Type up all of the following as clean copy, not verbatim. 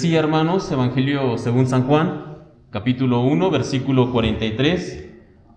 decía, hermanos, Evangelio según San Juan, capítulo 1, versículo 43.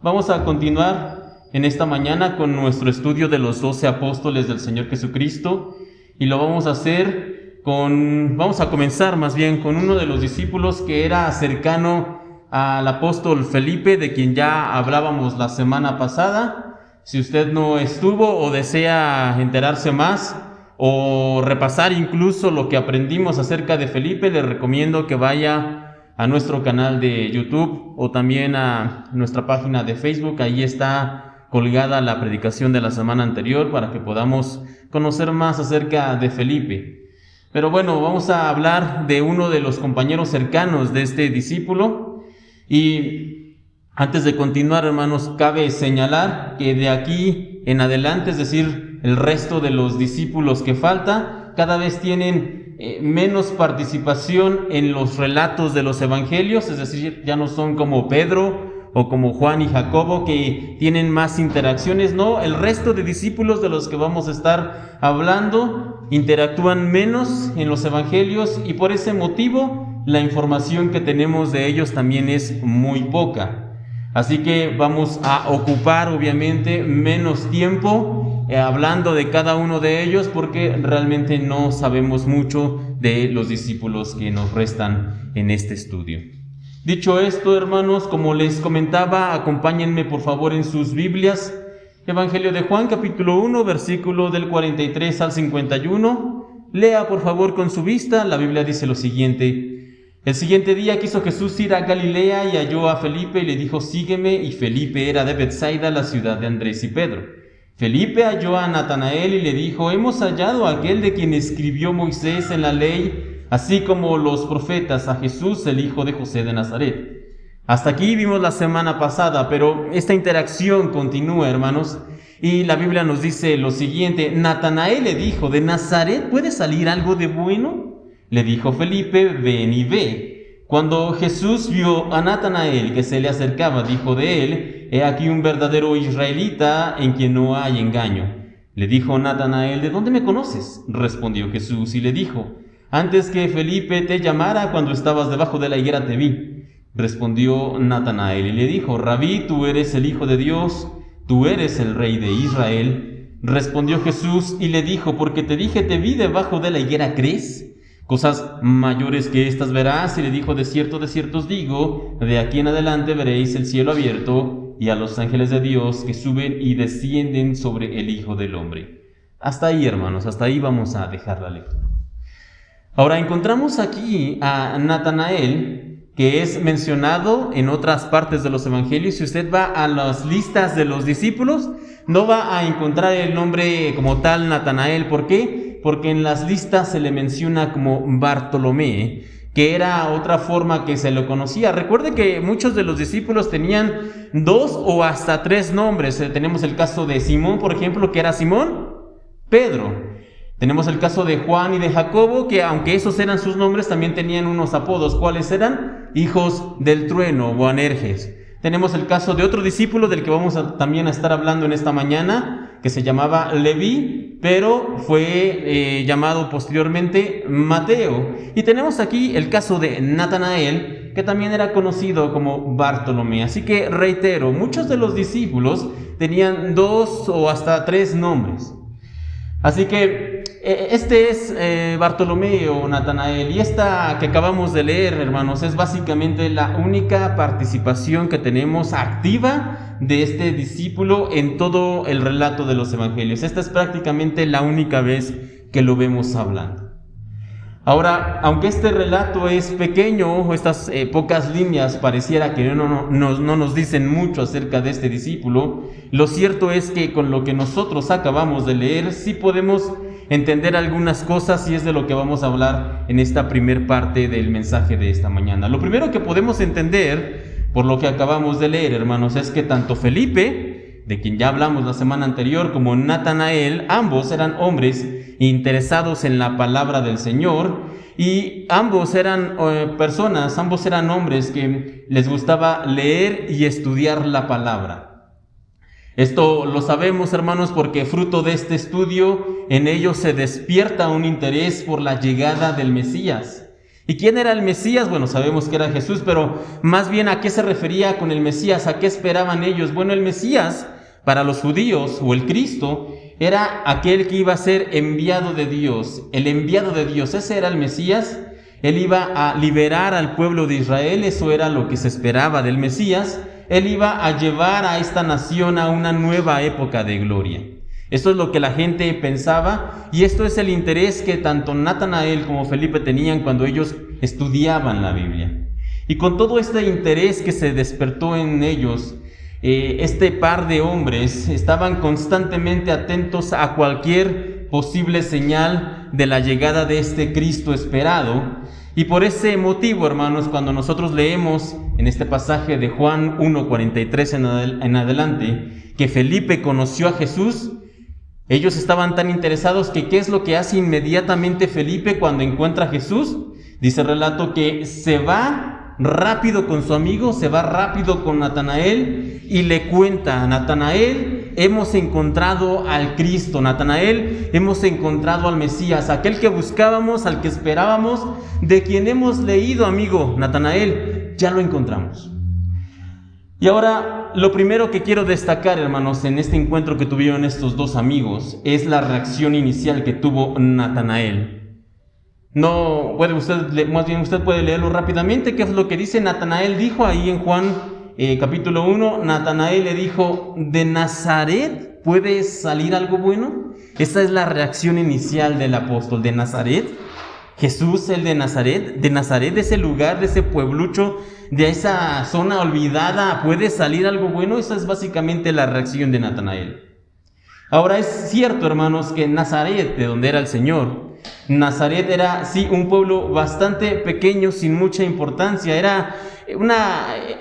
Vamos a continuar en esta mañana con nuestro estudio de los 12 apóstoles del Señor Jesucristo, y lo vamos a hacer vamos a comenzar más bien con uno de los discípulos que era cercano al apóstol Felipe, de quien ya hablábamos la semana pasada. Si usted no estuvo o desea enterarse más o repasar incluso lo que aprendimos acerca de Felipe, le recomiendo que vaya a nuestro canal de YouTube o también a nuestra página de Facebook. Ahí está colgada la predicación de la semana anterior para que podamos conocer más acerca de Felipe. Pero bueno, vamos a hablar de uno de los compañeros cercanos de este discípulo. Y antes de continuar, hermanos, cabe señalar que de aquí en adelante, es decir, el resto de los discípulos que falta, cada vez tienen menos participación en los relatos de los evangelios, es decir, ya no son como Pedro o como Juan y Jacobo, que tienen más interacciones. No, el resto de discípulos de los que vamos a estar hablando interactúan menos en los evangelios, y por ese motivo la información que tenemos de ellos también es muy poca. Así que vamos a ocupar obviamente menos tiempo hablando de cada uno de ellos, porque realmente no sabemos mucho de los discípulos que nos restan en este estudio. Dicho esto, hermanos, como les comentaba, acompáñenme por favor en sus Biblias. Evangelio de Juan, capítulo 1, versículo del 43 al 51. Lea por favor con su vista. La Biblia dice lo siguiente: el siguiente día quiso Jesús ir a Galilea y halló a Felipe y le dijo: sígueme. Y Felipe era de Betsaida, la ciudad de Andrés y Pedro. Felipe halló a Natanael y le dijo: hemos hallado a aquel de quien escribió Moisés en la ley, así como los profetas, a Jesús, el hijo de José de Nazaret. Hasta aquí vimos la semana pasada, pero esta interacción continúa, hermanos, y la Biblia nos dice lo siguiente: Natanael le dijo: ¿de Nazaret puede salir algo de bueno? Le dijo Felipe: ven y ve. Cuando Jesús vio a Natanael que se le acercaba, dijo de él: he aquí un verdadero israelita en quien no hay engaño. Le dijo Natanael: ¿de dónde me conoces? Respondió Jesús y le dijo: antes que Felipe te llamara, cuando estabas debajo de la higuera te vi. Respondió Natanael y le dijo: Rabí, tú eres el Hijo de Dios, tú eres el Rey de Israel. Respondió Jesús y le dijo: porque te dije te vi debajo de la higuera, ¿crees? Cosas mayores que estas verás. Y le dijo: de cierto os digo, de aquí en adelante veréis el cielo abierto y a los ángeles de Dios que suben y descienden sobre el Hijo del Hombre. Hasta ahí, hermanos, hasta ahí vamos a dejar la lectura. Ahora encontramos aquí a Natanael, que es mencionado en otras partes de los evangelios. Si usted va a las listas de los discípulos, no va a encontrar el nombre como tal Natanael. ¿Por qué? Porque en las listas se le menciona como Bartolomé, que era otra forma que se lo conocía. Recuerde que muchos de los discípulos tenían 2 o hasta 3 nombres. Tenemos el caso de Simón, por ejemplo, que era Simón Pedro. Tenemos el caso de Juan y de Jacobo, que aunque esos eran sus nombres, también tenían unos apodos. ¿Cuáles eran? Hijos del trueno o Boanerges. Tenemos el caso de otro discípulo del que vamos también a estar hablando en esta mañana, que se llamaba Leví, pero fue llamado posteriormente Mateo. Y tenemos aquí el caso de Natanael, que también era conocido como Bartolomé. Así que reitero, muchos de los discípulos tenían 2 o hasta 3 nombres. Así que este es Bartolomé o Natanael, y esta que acabamos de leer, hermanos, es básicamente la única participación que tenemos activa de este discípulo en todo el relato de los evangelios. Esta es prácticamente la única vez que lo vemos hablando. Ahora, aunque este relato es pequeño, o estas pocas líneas pareciera que no nos dicen mucho acerca de este discípulo, lo cierto es que con lo que nosotros acabamos de leer sí podemos entender algunas cosas, y es de lo que vamos a hablar en esta primer parte del mensaje de esta mañana. Lo primero que podemos entender por lo que acabamos de leer, hermanos, es que tanto Felipe, de quien ya hablamos la semana anterior, como Natanael, ambos eran hombres interesados en la palabra del Señor, y ambos eran ambos eran hombres que les gustaba leer y estudiar la palabra. Esto lo sabemos, hermanos, porque fruto de este estudio en ellos se despierta un interés por la llegada del Mesías. ¿Y quién era el Mesías? Bueno, sabemos que era Jesús, pero más bien ¿a qué se refería con el Mesías? ¿A qué esperaban ellos? Bueno, el Mesías, para los judíos, o el Cristo, era aquel que iba a ser enviado de Dios, el enviado de Dios. Ese era el Mesías. Él iba a liberar al pueblo de Israel, eso era lo que se esperaba del Mesías. Él iba a llevar a esta nación a una nueva época de gloria. Esto es lo que la gente pensaba, y esto es el interés que tanto Natanael como Felipe tenían cuando ellos estudiaban la Biblia. Y con todo este interés que se despertó en ellos, este par de hombres estaban constantemente atentos a cualquier posible señal de la llegada de este Cristo esperado. Y por ese motivo, hermanos, cuando nosotros leemos en este pasaje de Juan 1:43 en adelante, que Felipe conoció a Jesús, ellos estaban tan interesados que ¿qué es lo que hace inmediatamente Felipe cuando encuentra a Jesús? Dice el relato que se va rápido con su amigo, se va rápido con Natanael y le cuenta: Natanael, hemos encontrado al Cristo, Natanael, hemos encontrado al Mesías, aquel que buscábamos, al que esperábamos, de quien hemos leído, amigo Natanael, ya lo encontramos. Y ahora, lo primero que quiero destacar, hermanos, en este encuentro que tuvieron estos dos amigos, es la reacción inicial que tuvo Natanael. No, usted puede leerlo rápidamente. ¿Qué es lo que dice? Natanael dijo ahí en Juan capítulo 1, Natanael le dijo: ¿de Nazaret puede salir algo bueno? Esa es la reacción inicial del apóstol. ¿De Nazaret? Jesús, el de Nazaret, de ese lugar, de ese pueblucho, de esa zona olvidada, ¿puede salir algo bueno? Esa es básicamente la reacción de Natanael. Ahora, es cierto, hermanos, que Nazaret, de donde era el Señor, Nazaret era, sí, un pueblo bastante pequeño, sin mucha importancia.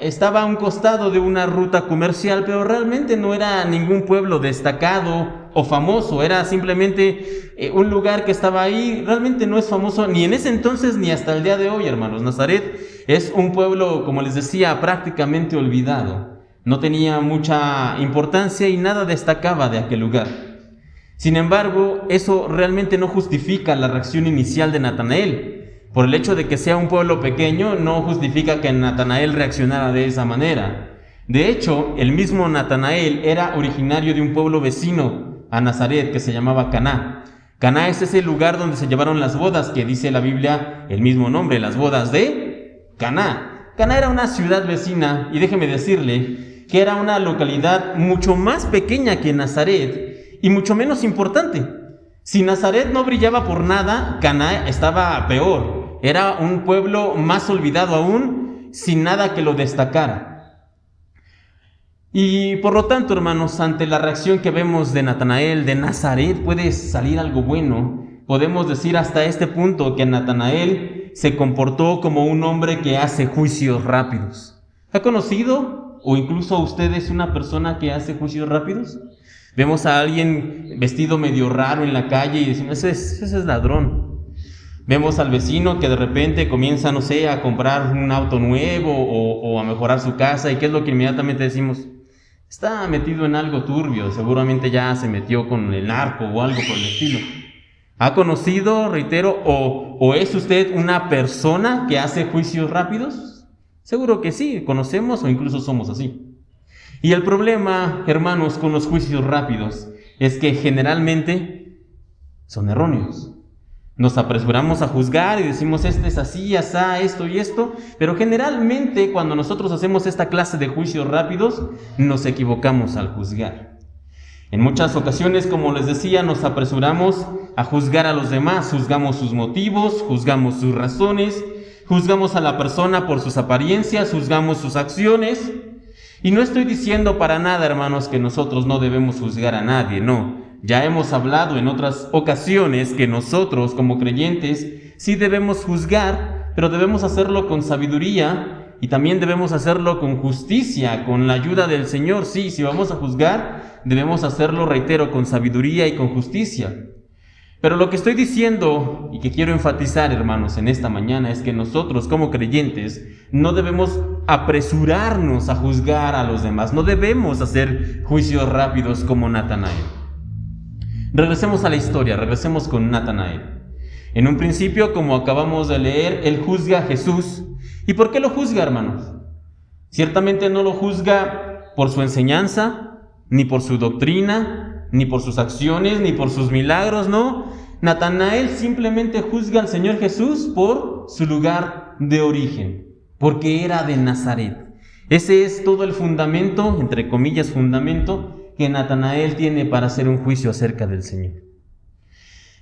Estaba a un costado de una ruta comercial, pero realmente no era ningún pueblo destacado o famoso. Era simplemente un lugar que estaba ahí. Realmente no es famoso ni en ese entonces ni hasta el día de hoy, hermanos. Nazaret es un pueblo, como les decía, prácticamente olvidado. No tenía mucha importancia y nada destacaba de aquel lugar. Sin embargo, eso realmente no justifica la reacción inicial de Natanael. Por el hecho de que sea un pueblo pequeño, no justifica que Natanael reaccionara de esa manera. De hecho, el mismo Natanael era originario de un pueblo vecino a Nazaret que se llamaba Caná. Caná es ese lugar donde se llevaron las bodas, que dice la Biblia el mismo nombre, las bodas de Caná. Caná era una ciudad vecina, y déjeme decirle que era una localidad mucho más pequeña que Nazaret y mucho menos importante. Si Nazaret no brillaba por nada, Caná estaba peor. Era un pueblo más olvidado aún, sin nada que lo destacara. Y por lo tanto, hermanos, ante la reacción que vemos de Natanael, de Nazaret puede salir algo bueno, podemos decir hasta este punto que Natanael se comportó como un hombre que hace juicios rápidos. ¿Ha conocido o incluso usted es una persona que hace juicios rápidos? Vemos a alguien vestido medio raro en la calle y decimos: ese es ladrón. Vemos al vecino que de repente comienza, no sé, a comprar un auto nuevo o a mejorar su casa, y ¿qué es lo que inmediatamente decimos? Está metido en algo turbio, seguramente ya se metió con el narco o algo por el estilo. ¿Ha conocido, reitero, o es usted una persona que hace juicios rápidos? Seguro que sí, conocemos o incluso somos así. Y el problema, hermanos, con los juicios rápidos es que generalmente son erróneos. Nos apresuramos a juzgar y decimos: este es así, asá, esto y esto, pero generalmente cuando nosotros hacemos esta clase de juicios rápidos, nos equivocamos al juzgar. En muchas ocasiones, como les decía, nos apresuramos a juzgar a los demás, juzgamos sus motivos, juzgamos sus razones, juzgamos a la persona por sus apariencias, juzgamos sus acciones. Y no estoy diciendo para nada, hermanos, que nosotros no debemos juzgar a nadie, no. Ya hemos hablado en otras ocasiones que nosotros, como creyentes, sí debemos juzgar, pero debemos hacerlo con sabiduría y también debemos hacerlo con justicia, con la ayuda del Señor. Sí, si vamos a juzgar, debemos hacerlo, reitero, con sabiduría y con justicia. Pero lo que estoy diciendo y que quiero enfatizar, hermanos, en esta mañana es que nosotros como creyentes no debemos apresurarnos a juzgar a los demás, no debemos hacer juicios rápidos como Natanael. Regresemos a la historia, regresemos con Natanael. En un principio, como acabamos de leer, él juzga a Jesús. ¿Y por qué lo juzga, hermanos? Ciertamente no lo juzga por su enseñanza, ni por su doctrina, ni por sus acciones, ni por sus milagros, no. Natanael simplemente juzga al Señor Jesús por su lugar de origen, porque era de Nazaret. Ese es todo el fundamento, entre comillas fundamento, que Natanael tiene para hacer un juicio acerca del Señor.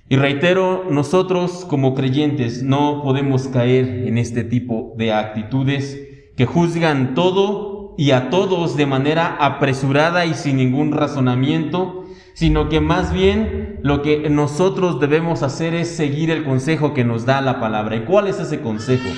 Y reitero, nosotros como creyentes no podemos caer en este tipo de actitudes que juzgan todo y a todos de manera apresurada y sin ningún razonamiento, sino que más bien lo que nosotros debemos hacer es seguir el consejo que nos da la palabra. ¿Y cuál es ese consejo?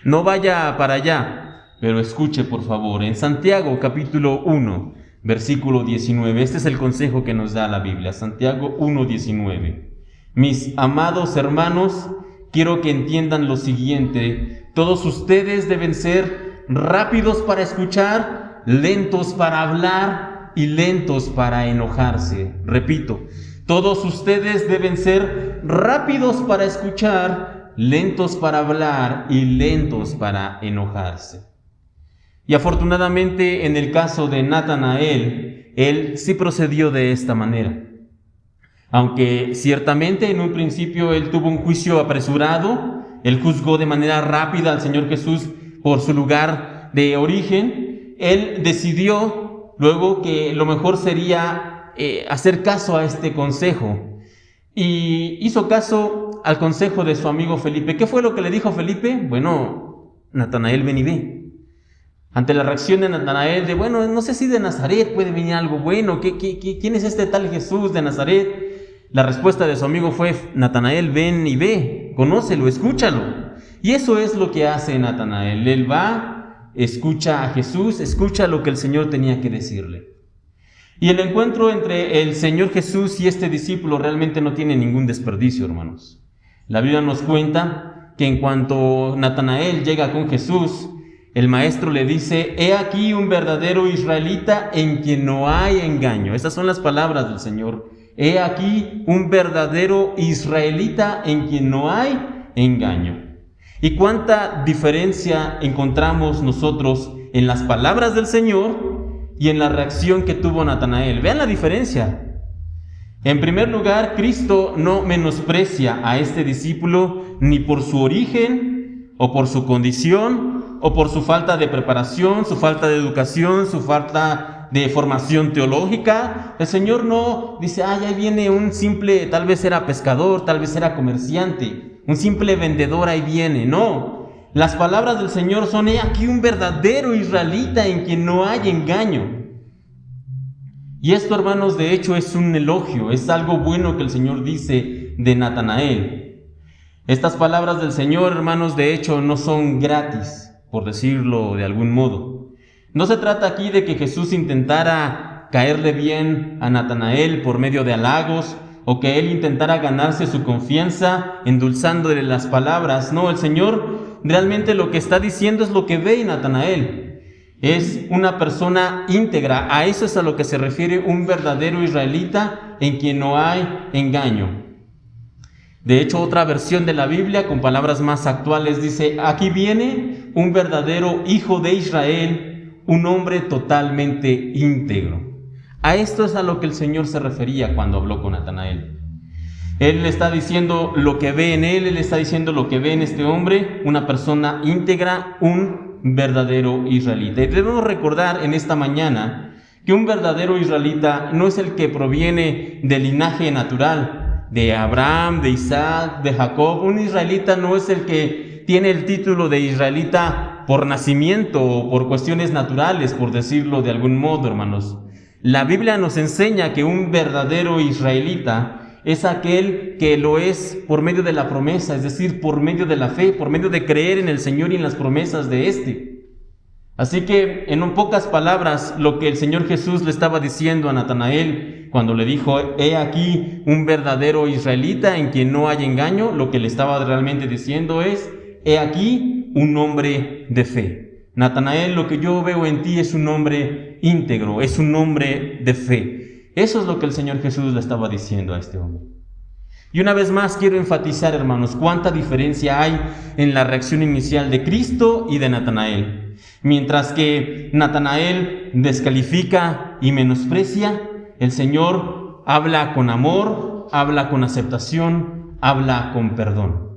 No vaya para allá, pero escuche por favor. En Santiago capítulo 1, versículo 19, este es el consejo que nos da la Biblia. Santiago 1:19. Mis amados hermanos, quiero que entiendan lo siguiente: todos ustedes deben ser rápidos para escuchar, lentos para hablar y lentos para enojarse. Repito, todos ustedes deben ser rápidos para escuchar, lentos para hablar y lentos para enojarse. Y afortunadamente en el caso de Natanael, él sí procedió de esta manera. Aunque ciertamente en un principio él tuvo un juicio apresurado, él juzgó de manera rápida al Señor Jesús por su lugar de origen, él decidió luego que lo mejor sería hacer caso a este consejo. Y hizo caso al consejo de su amigo Felipe. ¿Qué fue lo que le dijo Felipe? Bueno, Natanael, ven y ve. Ante la reacción de Natanael de, bueno, no sé si de Nazaret puede venir algo bueno, ¿quién es este tal Jesús de Nazaret? La respuesta de su amigo fue, Natanael, ven y ve, conócelo, escúchalo. Y eso es lo que hace Natanael. Él va, escucha a Jesús, escucha lo que el Señor tenía que decirle. Y el encuentro entre el Señor Jesús y este discípulo realmente no tiene ningún desperdicio, hermanos. La Biblia nos cuenta que en cuanto Natanael llega con Jesús, el maestro le dice, he aquí un verdadero israelita en quien no hay engaño. Estas son las palabras del Señor. He aquí un verdadero israelita en quien no hay engaño. ¿Y cuánta diferencia encontramos nosotros en las palabras del Señor y en la reacción que tuvo Natanael? Vean la diferencia. En primer lugar, Cristo no menosprecia a este discípulo ni por su origen o por su condición o por su falta de preparación, su falta de educación, su falta de formación teológica. El Señor no dice, ahí viene un simple, tal vez era pescador, tal vez era comerciante, un simple vendedor, ahí viene. No, las palabras del Señor son, he aquí un verdadero israelita en quien no hay engaño. Y esto, hermanos, de hecho es un elogio, es algo bueno que el Señor dice de Natanael. Estas palabras del Señor, hermanos, de hecho no son gratis, por decirlo de algún modo. No se trata aquí de que Jesús intentara caerle bien a Natanael por medio de halagos, o que él intentara ganarse su confianza endulzándole las palabras. No, el Señor realmente lo que está diciendo es lo que ve en Natanael. Es una persona íntegra. A eso es a lo que se refiere un verdadero israelita en quien no hay engaño. De hecho, otra versión de la Biblia, con palabras más actuales, dice, aquí viene un verdadero hijo de Israel, un hombre totalmente íntegro. A esto es a lo que el Señor se refería cuando habló con Natanael. Él le está diciendo lo que ve en él está diciendo lo que ve en este hombre, una persona íntegra, un verdadero israelita. Y debemos recordar en esta mañana que un verdadero israelita no es el que proviene del linaje natural, de Abraham, de Isaac, de Jacob. Un israelita no es el que tiene el título de israelita por nacimiento o por cuestiones naturales, por decirlo de algún modo, hermanos. La Biblia nos enseña que un verdadero israelita es aquel que lo es por medio de la promesa, es decir, por medio de la fe, por medio de creer en el Señor y en las promesas de éste. Así que, en pocas palabras, lo que el Señor Jesús le estaba diciendo a Natanael cuando le dijo, he aquí un verdadero israelita en quien no hay engaño, lo que le estaba realmente diciendo es, he aquí un hombre de fe. Natanael, lo que yo veo en ti es un hombre íntegro, es un hombre de fe. Eso es lo que el Señor Jesús le estaba diciendo a este hombre. Y una vez más quiero enfatizar, hermanos, cuánta diferencia hay en la reacción inicial de Cristo y de Natanael. Mientras que Natanael descalifica y menosprecia, el Señor habla con amor, habla con aceptación, habla con perdón.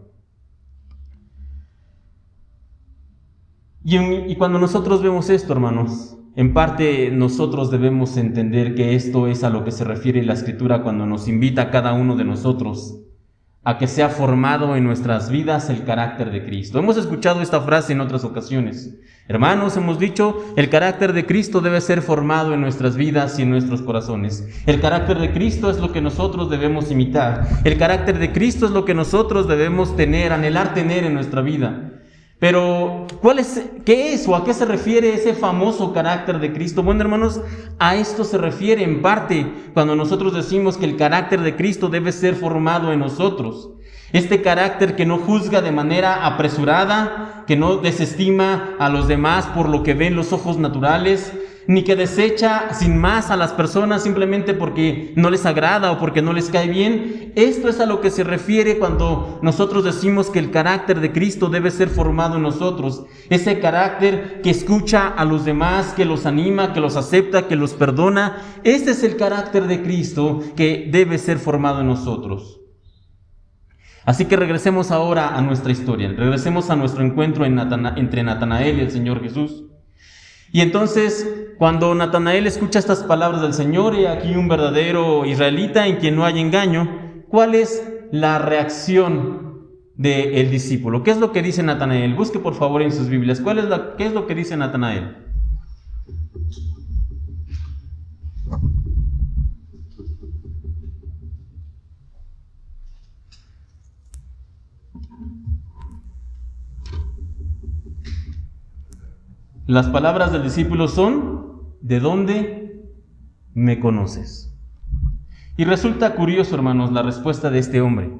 Y cuando nosotros vemos esto, hermanos, en parte nosotros debemos entender que esto es a lo que se refiere la Escritura cuando nos invita a cada uno de nosotros a que sea formado en nuestras vidas el carácter de Cristo. Hemos escuchado esta frase en otras ocasiones. Hermanos, hemos dicho, el carácter de Cristo debe ser formado en nuestras vidas y en nuestros corazones. El carácter de Cristo es lo que nosotros debemos imitar. El carácter de Cristo es lo que nosotros debemos tener, anhelar tener en nuestra vida. Pero, ¿qué es o a qué se refiere ese famoso carácter de Cristo? Bueno, hermanos, a esto se refiere en parte cuando nosotros decimos que el carácter de Cristo debe ser formado en nosotros. Este carácter que no juzga de manera apresurada, que no desestima a los demás por lo que ven los ojos naturales, ni que desecha sin más a las personas simplemente porque no les agrada o porque no les cae bien. Esto es a lo que se refiere cuando nosotros decimos que el carácter de Cristo debe ser formado en nosotros. Ese carácter que escucha a los demás, que los anima, que los acepta, que los perdona. Este es el carácter de Cristo que debe ser formado en nosotros. Así que regresemos ahora a nuestra historia, regresemos a nuestro encuentro entre Natanael y el Señor Jesús. Y entonces, cuando Natanael escucha estas palabras del Señor, y aquí un verdadero israelita en quien no hay engaño, ¿cuál es la reacción del discípulo? ¿Qué es lo que dice Natanael? Busque por favor en sus Biblias. ¿Qué es lo que dice Natanael? Las palabras del discípulo son: ¿de dónde me conoces? Y resulta curioso, hermanos, la respuesta de este hombre.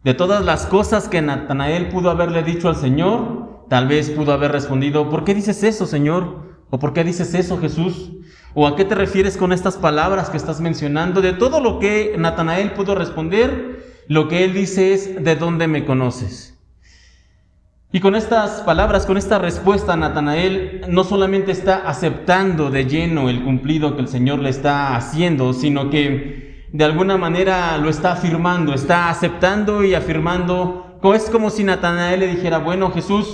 De todas las cosas que Natanael pudo haberle dicho al Señor, tal vez pudo haber respondido: ¿por qué dices eso, Señor? ¿O por qué dices eso, Jesús? ¿O a qué te refieres con estas palabras que estás mencionando? De todo lo que Natanael pudo responder, lo que él dice es: ¿de dónde me conoces? Y con estas palabras, con esta respuesta, Natanael no solamente está aceptando de lleno el cumplido que el Señor le está haciendo, sino que de alguna manera lo está afirmando, está aceptando y afirmando. Es como si Natanael le dijera: bueno, Jesús,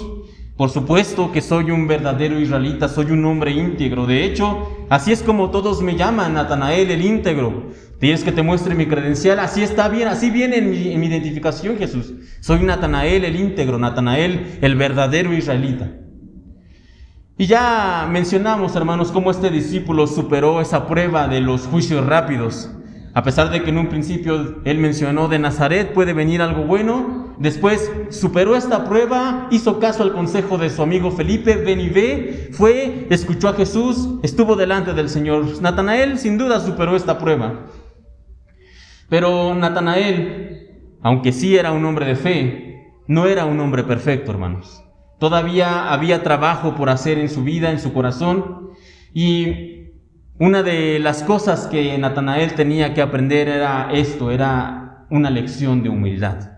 por supuesto que soy un verdadero israelita, soy un hombre íntegro. De hecho, así es como todos me llaman, Natanael el íntegro. ¿Quieres que te muestre mi credencial? Así está bien, así viene en mi identificación, Jesús. Soy Natanael el íntegro, Natanael el verdadero israelita. Y ya mencionamos, hermanos, cómo este discípulo superó esa prueba de los juicios rápidos. A pesar de que en un principio él mencionó: de Nazaret puede venir algo bueno, después superó esta prueba, hizo caso al consejo de su amigo Felipe: ven y ve, fue, escuchó a Jesús, estuvo delante del Señor. Natanael sin duda superó esta prueba. Pero Natanael, aunque sí era un hombre de fe, no era un hombre perfecto, hermanos. Todavía había trabajo por hacer en su vida, en su corazón, y una de las cosas que Natanael tenía que aprender era esto, era una lección de humildad.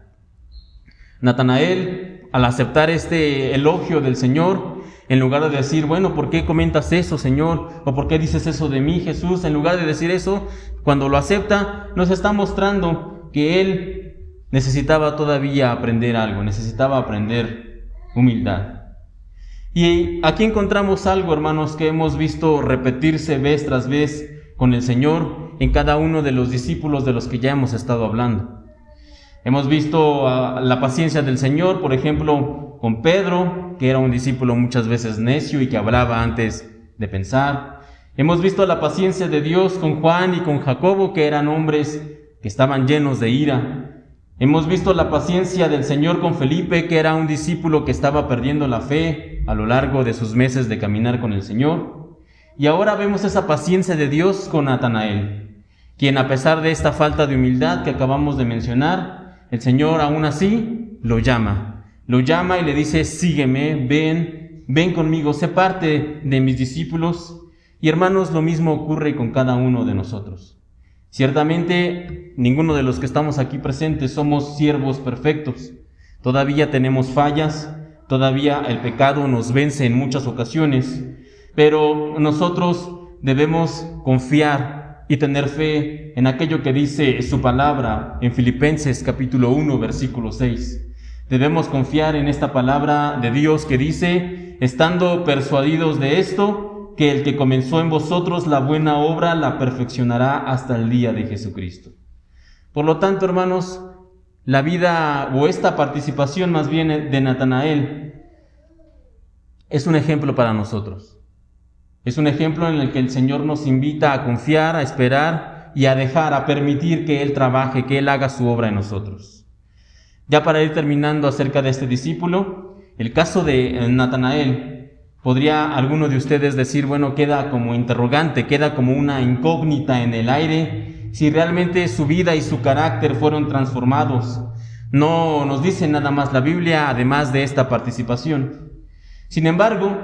Natanael, al aceptar este elogio del Señor, en lugar de decir: bueno, ¿por qué comentas eso, Señor? ¿O por qué dices eso de mí, Jesús? En lugar de decir eso, cuando lo acepta, nos está mostrando que él necesitaba todavía aprender algo, necesitaba aprender humildad. Y aquí encontramos algo, hermanos, que hemos visto repetirse vez tras vez con el Señor en cada uno de los discípulos de los que ya hemos estado hablando. Hemos visto la paciencia del Señor, por ejemplo, con Pedro, que era un discípulo muchas veces necio y que hablaba antes de pensar. Hemos visto la paciencia de Dios con Juan y con Jacobo, que eran hombres que estaban llenos de ira. Hemos visto la paciencia del Señor con Felipe, que era un discípulo que estaba perdiendo la fe a lo largo de sus meses de caminar con el Señor. Y ahora vemos esa paciencia de Dios con Natanael, quien, a pesar de esta falta de humildad que acabamos de mencionar, el Señor aún así lo llama y le dice: sígueme, ven conmigo, sé parte de mis discípulos. Y hermanos, lo mismo ocurre con cada uno de nosotros. Ciertamente, ninguno de los que estamos aquí presentes somos siervos perfectos. Todavía tenemos fallas, todavía el pecado nos vence en muchas ocasiones, pero nosotros debemos confiar y tener fe en aquello que dice su palabra en Filipenses capítulo 1, versículo 6. Debemos confiar en esta palabra de Dios que dice, estando persuadidos de esto, que el que comenzó en vosotros la buena obra la perfeccionará hasta el día de Jesucristo. Por lo tanto, hermanos, la vida o esta participación más bien de Natanael es un ejemplo para nosotros. Es un ejemplo en el que el Señor nos invita a confiar, a esperar y a dejar, a permitir que Él trabaje, que Él haga su obra en nosotros. Ya para ir terminando acerca de este discípulo, el caso de Natanael, podría alguno de ustedes decir, bueno, queda como interrogante, queda como una incógnita en el aire, si realmente su vida y su carácter fueron transformados. No nos dice nada más la Biblia, además de esta participación. Sin embargo,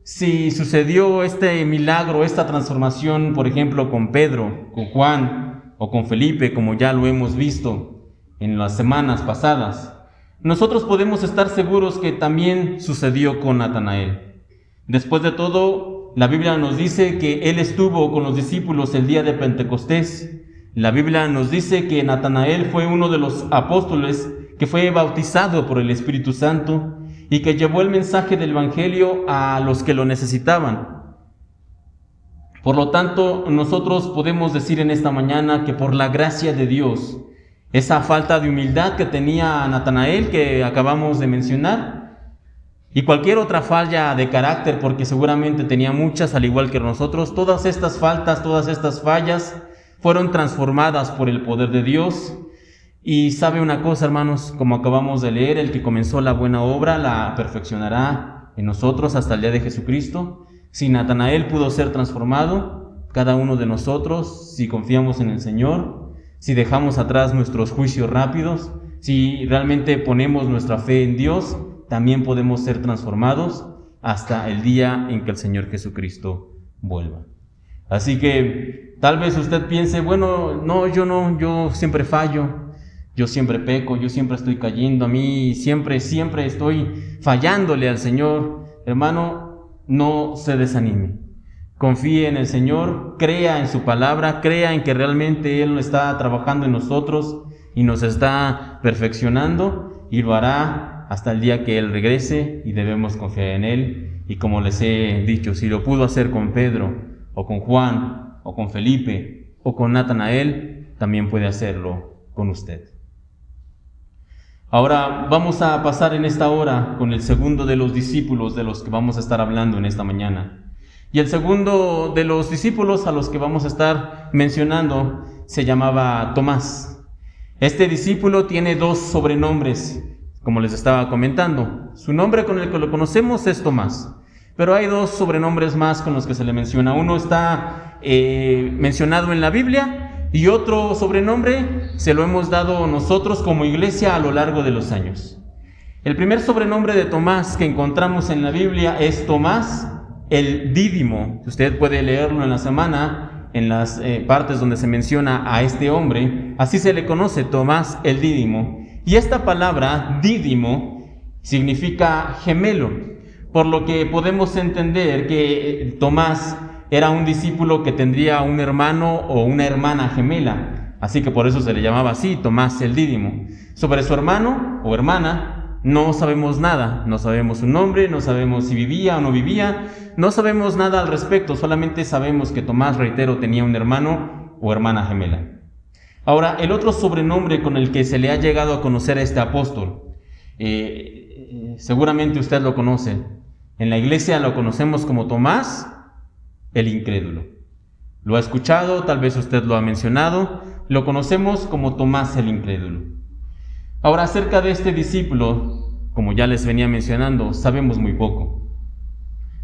si sucedió este milagro, esta transformación, por ejemplo, con Pedro, con Juan o con Felipe, como ya lo hemos visto en las semanas pasadas, nosotros podemos estar seguros que también sucedió con Natanael. Después de todo, la Biblia nos dice que él estuvo con los discípulos el día de Pentecostés. La Biblia nos dice que Natanael fue uno de los apóstoles que fue bautizado por el Espíritu Santo y que llevó el mensaje del Evangelio a los que lo necesitaban. Por lo tanto, nosotros podemos decir en esta mañana que por la gracia de Dios, esa falta de humildad que tenía Natanael, que acabamos de mencionar, y cualquier otra falla de carácter, porque seguramente tenía muchas, al igual que nosotros, todas estas faltas, todas estas fallas, fueron transformadas por el poder de Dios. Y sabe una cosa, hermanos, como acabamos de leer, el que comenzó la buena obra la perfeccionará en nosotros hasta el día de Jesucristo. Si Natanael pudo ser transformado, cada uno de nosotros, si confiamos en el Señor, si dejamos atrás nuestros juicios rápidos, si realmente ponemos nuestra fe en Dios, también podemos ser transformados hasta el día en que el Señor Jesucristo vuelva. Así que tal vez usted piense, bueno, yo siempre fallo, yo siempre peco, yo siempre estoy cayendo, a mí siempre estoy fallándole al Señor. Hermano, no se desanime. Confíe en el Señor, crea en su palabra, crea en que realmente Él está trabajando en nosotros y nos está perfeccionando, y lo hará hasta el día que Él regrese, y debemos confiar en Él. Y como les he dicho, si lo pudo hacer con Pedro, o con Juan, o con Felipe, o con Natanael, también puede hacerlo con usted. Ahora vamos a pasar en esta hora con el segundo de los discípulos de los que vamos a estar hablando en esta mañana. Y el segundo de los discípulos a los que vamos a estar mencionando se llamaba Tomás. Este discípulo tiene dos sobrenombres, como les estaba comentando. Su nombre con el que lo conocemos es Tomás, pero hay dos sobrenombres más con los que se le menciona. Uno está mencionado en la Biblia y otro sobrenombre se lo hemos dado nosotros como iglesia a lo largo de los años. El primer sobrenombre de Tomás que encontramos en la Biblia es Tomás el Dídimo. Usted puede leerlo en la semana, en las partes donde se menciona a este hombre. Así se le conoce, Tomás el Dídimo. Y esta palabra, dídimo, significa gemelo, por lo que podemos entender que Tomás era un discípulo que tendría un hermano o una hermana gemela. Así que por eso se le llamaba así, Tomás el Dídimo. Sobre su hermano o hermana no sabemos nada, no sabemos su nombre, no sabemos si vivía o no vivía, no sabemos nada al respecto, solamente sabemos que Tomás, reitero, tenía un hermano o hermana gemela. Ahora, el otro sobrenombre con el que se le ha llegado a conocer a este apóstol, seguramente usted lo conoce. En la iglesia lo conocemos como Tomás el Incrédulo. Lo ha escuchado, tal vez usted lo ha mencionado, lo conocemos como Tomás el Incrédulo. Ahora, acerca de este discípulo, como ya les venía mencionando, sabemos muy poco.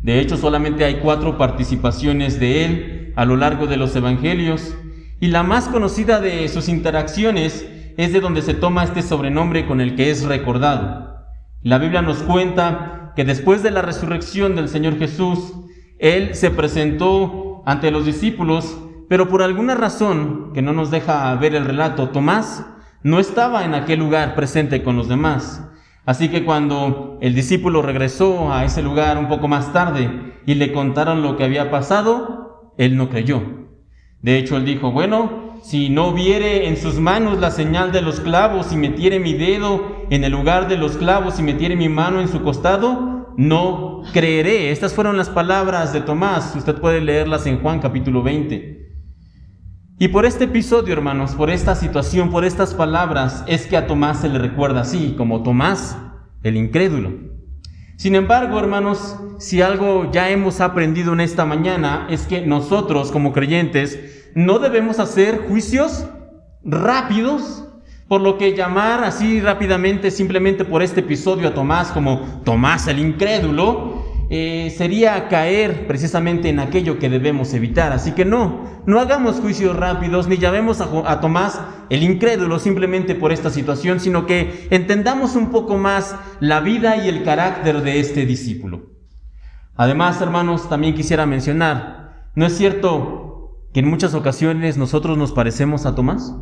De hecho, solamente hay 4 participaciones de él a lo largo de los evangelios, y la más conocida de sus interacciones es de donde se toma este sobrenombre con el que es recordado. La Biblia nos cuenta que después de la resurrección del Señor Jesús, Él se presentó ante los discípulos, Pero por alguna razón que no nos deja ver el relato, Tomás no estaba en aquel lugar presente con los demás. Así que cuando el discípulo regresó a ese lugar un poco más tarde y le contaron lo que había pasado, él no creyó. De hecho, él dijo, bueno, si no viere en sus manos la señal de los clavos y metiere mi dedo en el lugar de los clavos y metiere mi mano en su costado, no creeré. Estas fueron las palabras de Tomás. Usted puede leerlas en Juan capítulo 20. Y por este episodio, hermanos, por esta situación, por estas palabras, es que a Tomás se le recuerda así, como Tomás, el incrédulo. Sin embargo, hermanos, si algo ya hemos aprendido en esta mañana, es que nosotros, como creyentes, no debemos hacer juicios rápidos, por lo que llamar así rápidamente, simplemente por este episodio a Tomás como Tomás el incrédulo, sería caer precisamente en aquello que debemos evitar. Así que no hagamos juicios rápidos, ni llamemos a Tomás el incrédulo simplemente por esta situación, sino que entendamos un poco más la vida y el carácter de este discípulo. Además, hermanos, también quisiera mencionar, ¿no es cierto que en muchas ocasiones nosotros nos parecemos a Tomás?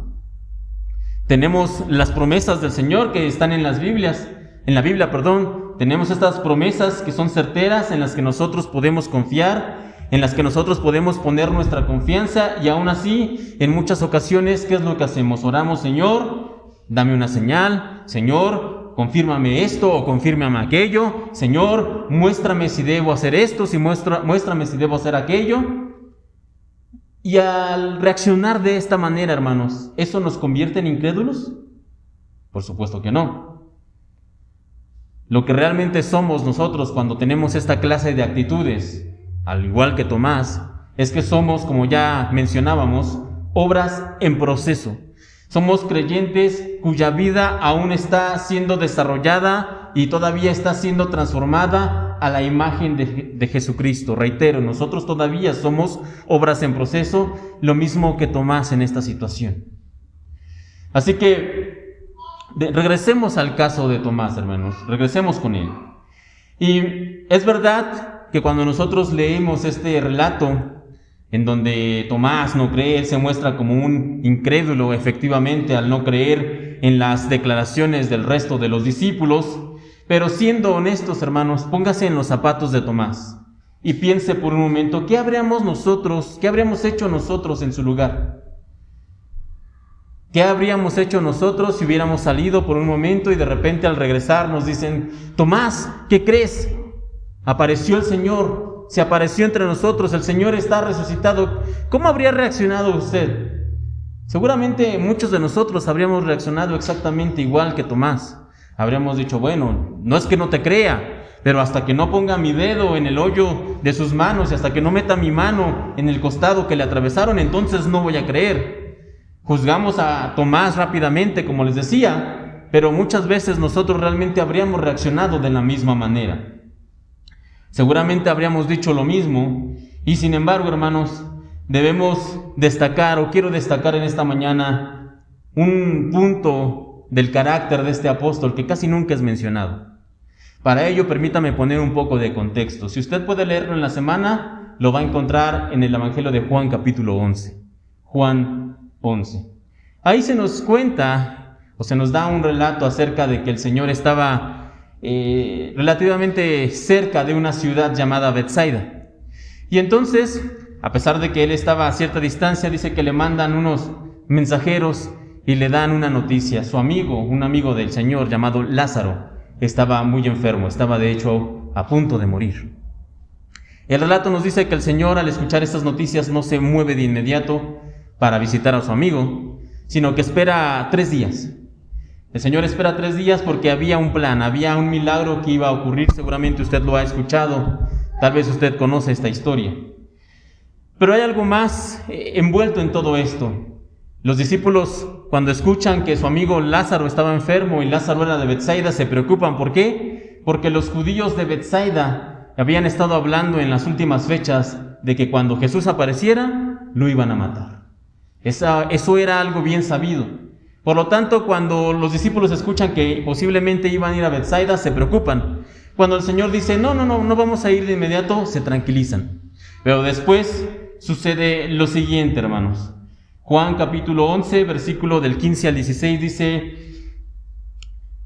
Tenemos las promesas del Señor que están en la Biblia, tenemos estas promesas que son certeras, en las que nosotros podemos confiar, en las que nosotros podemos poner nuestra confianza, y aún así, en muchas ocasiones, ¿qué es lo que hacemos? Oramos, Señor, dame una señal, Señor, confírmame esto o confírmame aquello, Señor, muéstrame si debo hacer esto, muéstrame si debo hacer aquello. Y al reaccionar de esta manera, hermanos, ¿eso nos convierte en incrédulos? Por supuesto que no. Lo que realmente somos nosotros cuando tenemos esta clase de actitudes, al igual que Tomás, es que somos, como ya mencionábamos, obras en proceso. Somos creyentes cuya vida aún está siendo desarrollada y todavía está siendo transformada a la imagen de Jesucristo. Reitero, nosotros todavía somos obras en proceso, lo mismo que Tomás en esta situación. Así que regresemos al caso de Tomás, hermanos, regresemos con él. Y es verdad que cuando nosotros leemos este relato en donde Tomás no cree, él se muestra como un incrédulo efectivamente al no creer en las declaraciones del resto de los discípulos, pero siendo honestos, hermanos, póngase en los zapatos de Tomás y piense por un momento, ¿qué habríamos hecho nosotros en su lugar? ¿Qué habríamos hecho nosotros si hubiéramos salido por un momento y de repente al regresar nos dicen, Tomás, ¿qué crees? Apareció el Señor, se apareció entre nosotros, el Señor está resucitado. ¿Cómo habría reaccionado usted? Seguramente muchos de nosotros habríamos reaccionado exactamente igual que Tomás. Habríamos dicho, bueno, no es que no te crea, pero hasta que no ponga mi dedo en el hoyo de sus manos y hasta que no meta mi mano en el costado que le atravesaron, entonces no voy a creer. Juzgamos a Tomás rápidamente, como les decía, pero muchas veces nosotros realmente habríamos reaccionado de la misma manera. Seguramente habríamos dicho lo mismo, y sin embargo, hermanos, debemos destacar, o quiero destacar en esta mañana, un punto del carácter de este apóstol que casi nunca es mencionado. Para ello, permítame poner un poco de contexto. Si usted puede leerlo en la semana, lo va a encontrar en el Evangelio de Juan capítulo 11. Juan 11. Ahí se nos cuenta, o se nos da un relato acerca de que el Señor estaba relativamente cerca de una ciudad llamada Betsaida. Y entonces, a pesar de que él estaba a cierta distancia, dice que le mandan unos mensajeros y le dan una noticia. Su amigo, un amigo del Señor llamado Lázaro, estaba muy enfermo, estaba de hecho a punto de morir. El relato nos dice que el Señor, al escuchar estas noticias, no se mueve de inmediato para visitar a su amigo, sino que espera 3 días. El Señor espera 3 días porque había un plan, había un milagro que iba a ocurrir. Seguramente usted lo ha escuchado, tal vez usted conoce esta historia. Pero hay algo más envuelto en todo esto. Los discípulos, cuando escuchan que su amigo Lázaro estaba enfermo y Lázaro era de Betsaida, se preocupan. ¿Por qué? Porque los judíos de Betsaida habían estado hablando en las últimas fechas de que cuando Jesús apareciera, lo iban a matar. Eso era algo bien sabido. Por lo tanto, cuando los discípulos escuchan que posiblemente iban a ir a Betsaida, se preocupan. Cuando el Señor dice, no vamos a ir de inmediato, se tranquilizan. Pero después sucede lo siguiente, hermanos. Juan capítulo 11, versículo del 15 al 16 dice: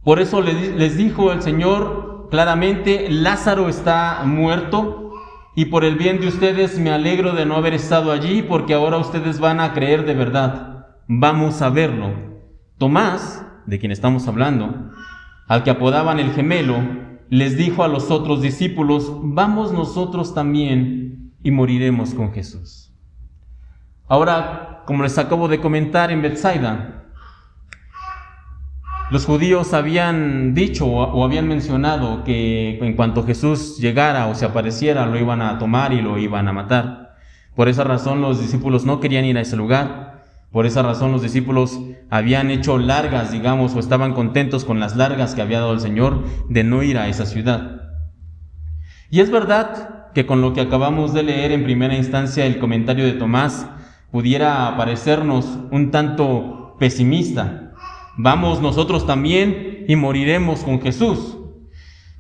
por eso les dijo el Señor claramente: Lázaro está muerto, y por el bien de ustedes me alegro de no haber estado allí, porque ahora ustedes van a creer de verdad. Vamos a verlo. Tomás, de quien estamos hablando, al que apodaban el gemelo, les dijo a los otros discípulos: vamos nosotros también y moriremos con Jesús. Ahora, como les acabo de comentar en Betsaida, los judíos habían dicho o habían mencionado que en cuanto Jesús llegara o se apareciera, lo iban a tomar y lo iban a matar. Por esa razón los discípulos no querían ir a ese lugar. Por esa razón los discípulos habían hecho largas, o estaban contentos con las largas que había dado el Señor de no ir a esa ciudad. Y es verdad que con lo que acabamos de leer en primera instancia, el comentario de Tomás pudiera parecernos un tanto pesimista. Vamos nosotros también y moriremos con Jesús.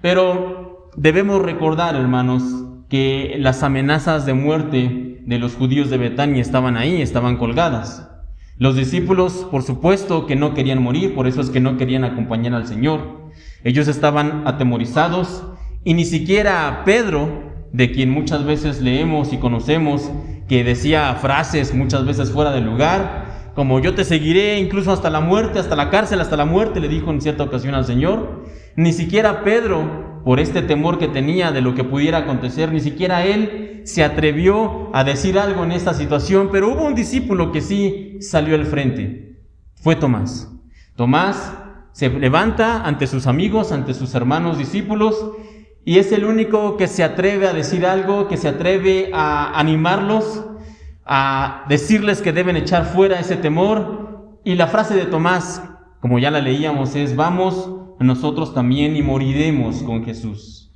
Pero debemos recordar, hermanos, que las amenazas de muerte de los judíos de Betania estaban ahí, estaban colgadas. Los discípulos, por supuesto, que no querían morir, por eso es que no querían acompañar al Señor. Ellos estaban atemorizados, y ni siquiera Pedro, de quien muchas veces leemos y conocemos, que decía frases muchas veces fuera de lugar, como yo te seguiré incluso hasta la muerte, hasta la cárcel, hasta la muerte, le dijo en cierta ocasión al Señor. Ni siquiera Pedro, por este temor que tenía de lo que pudiera acontecer, ni siquiera él se atrevió a decir algo en esta situación, pero hubo un discípulo que sí salió al frente. Fue Tomás. Tomás se levanta ante sus amigos, ante sus hermanos discípulos, y es el único que se atreve a decir algo, que se atreve a animarlos, a decirles que deben echar fuera ese temor. Y la frase de Tomás, como ya la leíamos, es: vamos nosotros también y moriremos con Jesús.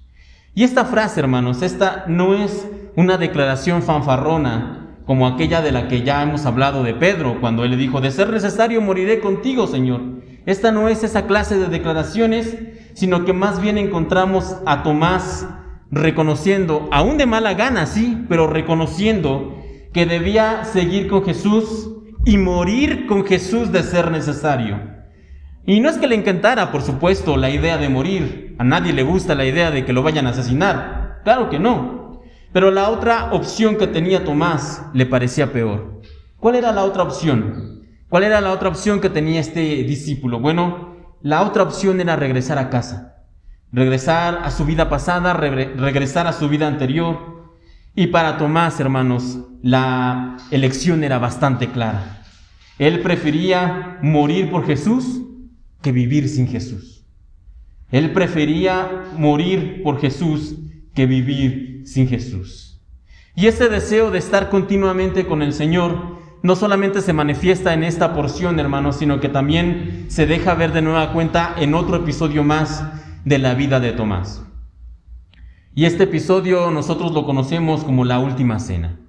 Y esta frase, hermanos, esta no es una declaración fanfarrona como aquella de la que ya hemos hablado de Pedro, cuando él le dijo: de ser necesario moriré contigo, Señor. Esta no es esa clase de declaraciones, sino que más bien encontramos a Tomás reconociendo, aún de mala gana, sí, pero reconociendo que debía seguir con Jesús y morir con Jesús de ser necesario. Y no es que le encantara, por supuesto, la idea de morir. A nadie le gusta la idea de que lo vayan a asesinar. Claro que no. Pero la otra opción que tenía Tomás le parecía peor. ¿Cuál era la otra opción? ¿Cuál era la otra opción que tenía este discípulo? Bueno, la otra opción era regresar a casa. Regresar a su vida pasada, regresar a su vida anterior. Y para Tomás, hermanos, la elección era bastante clara. Él prefería morir por Jesús que vivir sin Jesús. Él prefería morir por Jesús que vivir sin Jesús. Y ese deseo de estar continuamente con el Señor no solamente se manifiesta en esta porción, hermanos, sino que también se deja ver de nueva cuenta en otro episodio más de la vida de Tomás. Y este episodio nosotros lo conocemos como la última cena.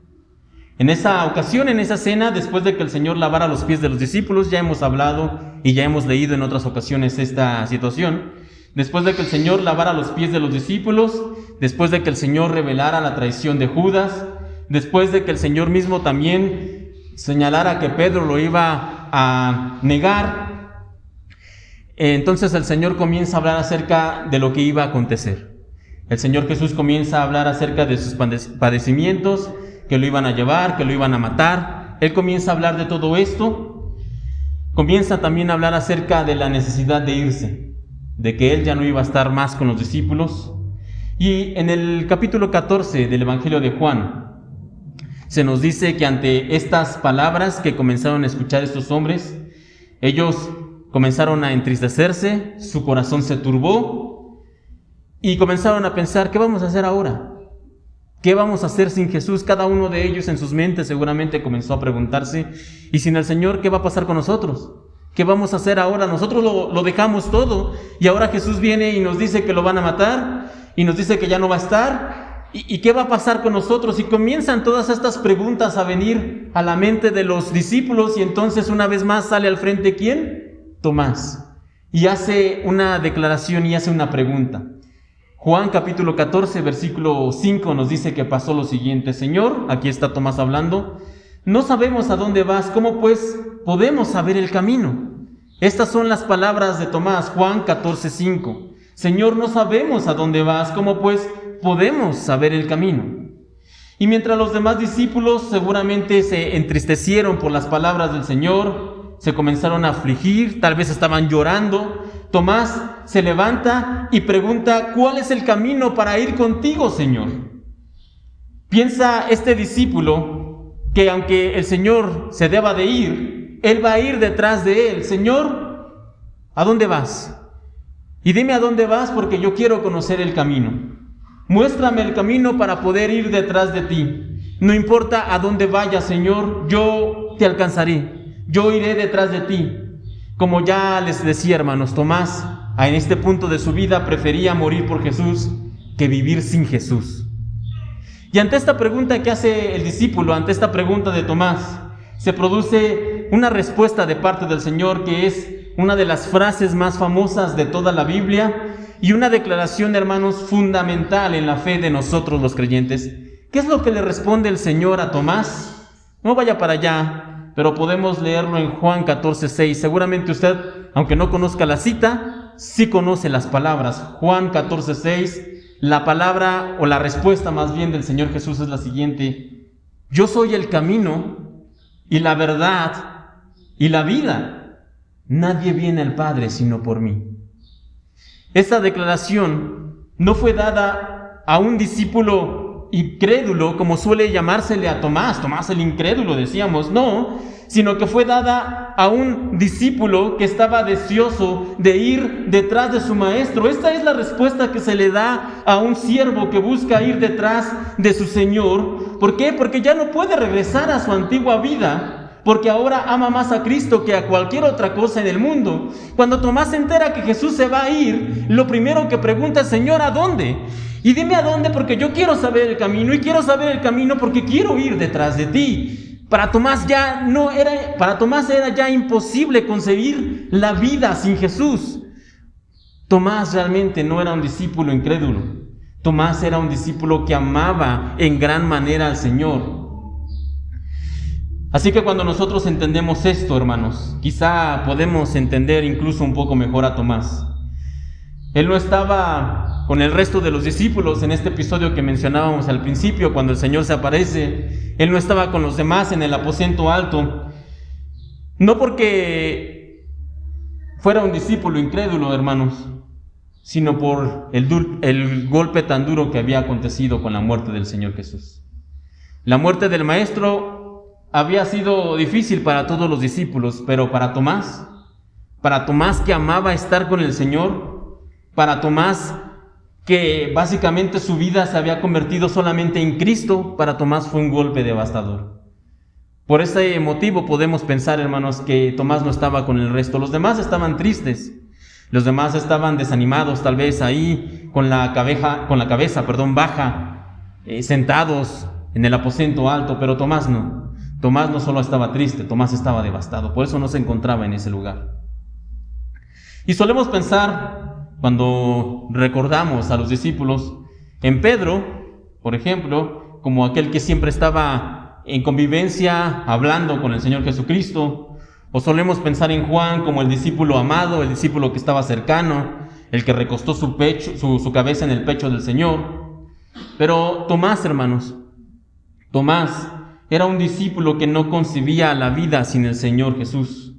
En esa ocasión, en esa cena, después de que el Señor lavara los pies de los discípulos, ya hemos hablado y ya hemos leído en otras ocasiones esta situación. Después de que el Señor lavara los pies de los discípulos, después de que el Señor revelara la traición de Judas, después de que el Señor mismo también señalara que Pedro lo iba a negar, entonces el Señor comienza a hablar acerca de lo que iba a acontecer. El Señor Jesús comienza a hablar acerca de sus padecimientos, que lo iban a llevar, que lo iban a matar. Él comienza a hablar de todo esto. Comienza también a hablar acerca de la necesidad de irse, de que Él ya no iba a estar más con los discípulos. Y en el capítulo 14 del Evangelio de Juan, se nos dice que ante estas palabras que comenzaron a escuchar estos hombres, ellos comenzaron a entristecerse, su corazón se turbó y comenzaron a pensar: ¿qué vamos a hacer ahora? ¿Qué vamos a hacer sin Jesús? Cada uno de ellos en sus mentes seguramente comenzó a preguntarse: ¿y sin el Señor qué va a pasar con nosotros? ¿Qué vamos a hacer ahora? Nosotros lo dejamos todo y ahora Jesús viene y nos dice que lo van a matar y nos dice que ya no va a estar. ¿Y qué va a pasar con nosotros? Y comienzan todas estas preguntas a venir a la mente de los discípulos, y entonces una vez más sale al frente ¿quién? Tomás. Y hace una declaración y hace una pregunta. Juan capítulo 14, versículo 5 nos dice que pasó lo siguiente: Señor, aquí está Tomás hablando, no sabemos a dónde vas, ¿cómo pues podemos saber el camino? Estas son las palabras de Tomás, Juan 14, 5. Señor, no sabemos a dónde vas, ¿cómo pues podemos saber el camino? Y mientras los demás discípulos seguramente se entristecieron por las palabras del Señor, se comenzaron a afligir, tal vez estaban llorando, Tomás se levanta y pregunta: ¿cuál es el camino para ir contigo, Señor? Piensa este discípulo que aunque el Señor se deba de ir, él va a ir detrás de él. Señor, ¿a dónde vas? Y dime a dónde vas, porque yo quiero conocer el camino. Muéstrame el camino para poder ir detrás de ti. No importa a dónde vayas, Señor, yo te alcanzaré. Yo iré detrás de ti. Como ya les decía, hermanos, Tomás en este punto de su vida prefería morir por Jesús que vivir sin Jesús. Y ante esta pregunta que hace el discípulo, ante esta pregunta de Tomás, se produce una respuesta de parte del Señor que es una de las frases más famosas de toda la Biblia y una declaración, hermanos, fundamental en la fe de nosotros los creyentes. ¿Qué es lo que le responde el Señor a Tomás? No vaya para allá, pero podemos leerlo en Juan 14, 6. Seguramente usted, aunque no conozca la cita, sí conoce las palabras. Juan 14, 6, la palabra o la respuesta más bien del Señor Jesús es la siguiente: yo soy el camino y la verdad y la vida. Nadie viene al Padre sino por mí. Esta declaración no fue dada a un discípulo incrédulo, como suele llamársele a Tomás el incrédulo, decíamos, no, sino que fue dada a un discípulo que estaba deseoso de ir detrás de su maestro. Esta es la respuesta que se le da a un siervo que busca ir detrás de su Señor. ¿Por qué? Porque ya no puede regresar a su antigua vida, porque ahora ama más a Cristo que a cualquier otra cosa en el mundo. Cuando Tomás se entera que Jesús se va a ir, lo primero que pregunta es: Señor, ¿a dónde? Y dime a dónde, porque yo quiero saber el camino, y quiero saber el camino porque quiero ir detrás de ti. Para Tomás era ya imposible concebir la vida sin Jesús. Tomás realmente no era un discípulo incrédulo. Tomás era un discípulo que amaba en gran manera al Señor. Así que cuando nosotros entendemos esto, hermanos, quizá podemos entender incluso un poco mejor a Tomás. Él no estaba con el resto de los discípulos en este episodio que mencionábamos al principio, cuando el Señor se aparece. Él no estaba con los demás en el aposento alto, no porque fuera un discípulo incrédulo, hermanos, sino por el golpe tan duro que había acontecido con la muerte del Señor Jesús. La muerte del Maestro había sido difícil para todos los discípulos, pero para Tomás que amaba estar con el Señor, para Tomás que básicamente su vida se había convertido solamente en Cristo, para Tomás fue un golpe devastador. Por ese motivo podemos pensar, hermanos, que Tomás no estaba con el resto. Los demás estaban tristes, los demás estaban desanimados, tal vez ahí con la cabeza baja, sentados en el aposento alto, pero Tomás no. Tomás no solo estaba triste, Tomás estaba devastado, por eso no se encontraba en ese lugar. Y solemos pensar, cuando recordamos a los discípulos, en Pedro, por ejemplo, como aquel que siempre estaba en convivencia, hablando con el Señor Jesucristo, o solemos pensar en Juan como el discípulo amado, el discípulo que estaba cercano, el que recostó su cabeza en el pecho del Señor. Pero Tomás, hermanos, Tomás era un discípulo que no concebía la vida sin el Señor Jesús.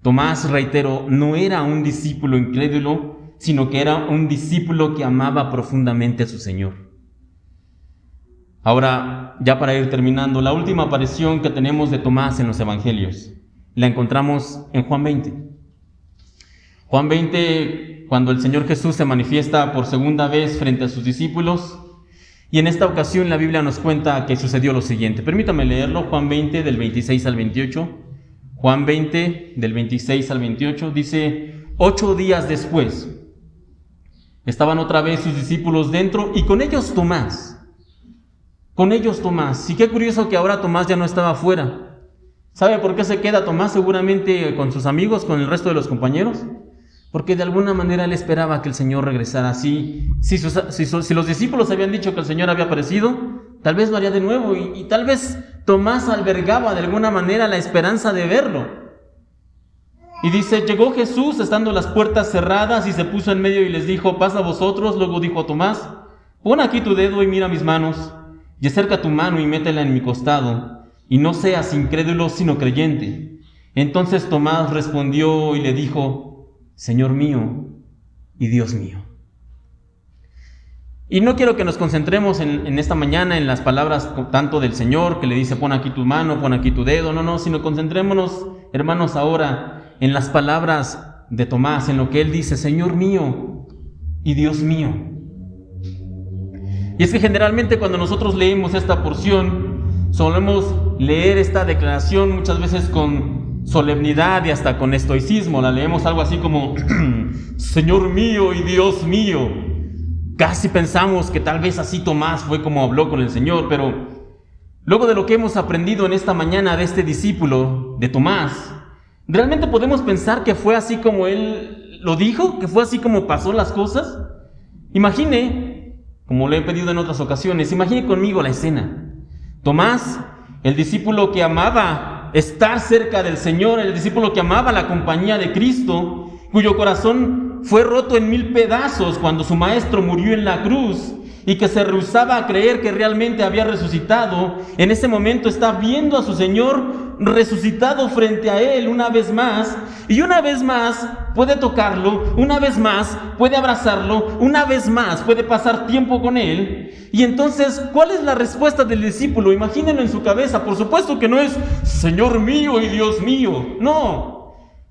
Tomás, reitero, no era un discípulo incrédulo, sino que era un discípulo que amaba profundamente a su Señor. Ahora, ya para ir terminando, la última aparición que tenemos de Tomás en los Evangelios la encontramos en Juan 20. Juan 20, cuando el Señor Jesús se manifiesta por segunda vez frente a sus discípulos, y en esta ocasión la Biblia nos cuenta que sucedió lo siguiente. Permítame leerlo, Juan 20 del 26 al 28. Juan 20 del 26 al 28 dice: 8 días después, estaban otra vez sus discípulos dentro y con ellos Tomás. Y qué curioso que ahora Tomás ya no estaba afuera. ¿Sabe por qué se queda Tomás seguramente con sus amigos, con el resto de los compañeros? porque de alguna manera él esperaba que el Señor regresara así. Si los discípulos habían dicho que el Señor había aparecido, tal vez lo haría de nuevo, y tal vez Tomás albergaba de alguna manera la esperanza de verlo. Y dice, llegó Jesús estando las puertas cerradas y se puso en medio y les dijo, paz a vosotros. Luego dijo a Tomás, pon aquí tu dedo y mira mis manos, y acerca tu mano y métela en mi costado, y no seas incrédulo sino creyente. Entonces Tomás respondió y le dijo, Señor mío y Dios mío. Y no quiero que nos concentremos en esta mañana en las palabras tanto del Señor que le dice pon aquí tu mano, pon aquí tu dedo, no, sino concentrémonos, hermanos, ahora en las palabras de Tomás, en lo que él dice, Señor mío y Dios mío. Y es que generalmente cuando nosotros leemos esta porción, solemos leer esta declaración muchas veces con solemnidad y hasta con estoicismo. La leemos algo así como Señor mío y Dios mío. Casi pensamos que tal vez así Tomás fue como habló con el Señor, pero luego de lo que hemos aprendido en esta mañana de este discípulo de Tomás, ¿realmente podemos pensar que fue así como él lo dijo? ¿Que fue así como pasó las cosas? Imagine, como le he pedido en otras ocasiones, imagine conmigo la escena. Tomás, el discípulo que amaba estar cerca del Señor, el discípulo que amaba la compañía de Cristo, cuyo corazón fue roto en 1000 pedazos cuando su maestro murió en la cruz y que se rehusaba a creer que realmente había resucitado, en ese momento está viendo a su Señor resucitado frente a él una vez más, y una vez más puede tocarlo, una vez más puede abrazarlo, una vez más puede pasar tiempo con él. Y entonces, ¿cuál es la respuesta del discípulo? Imagínenlo en su cabeza. Por supuesto que no es Señor mío y Dios mío, no.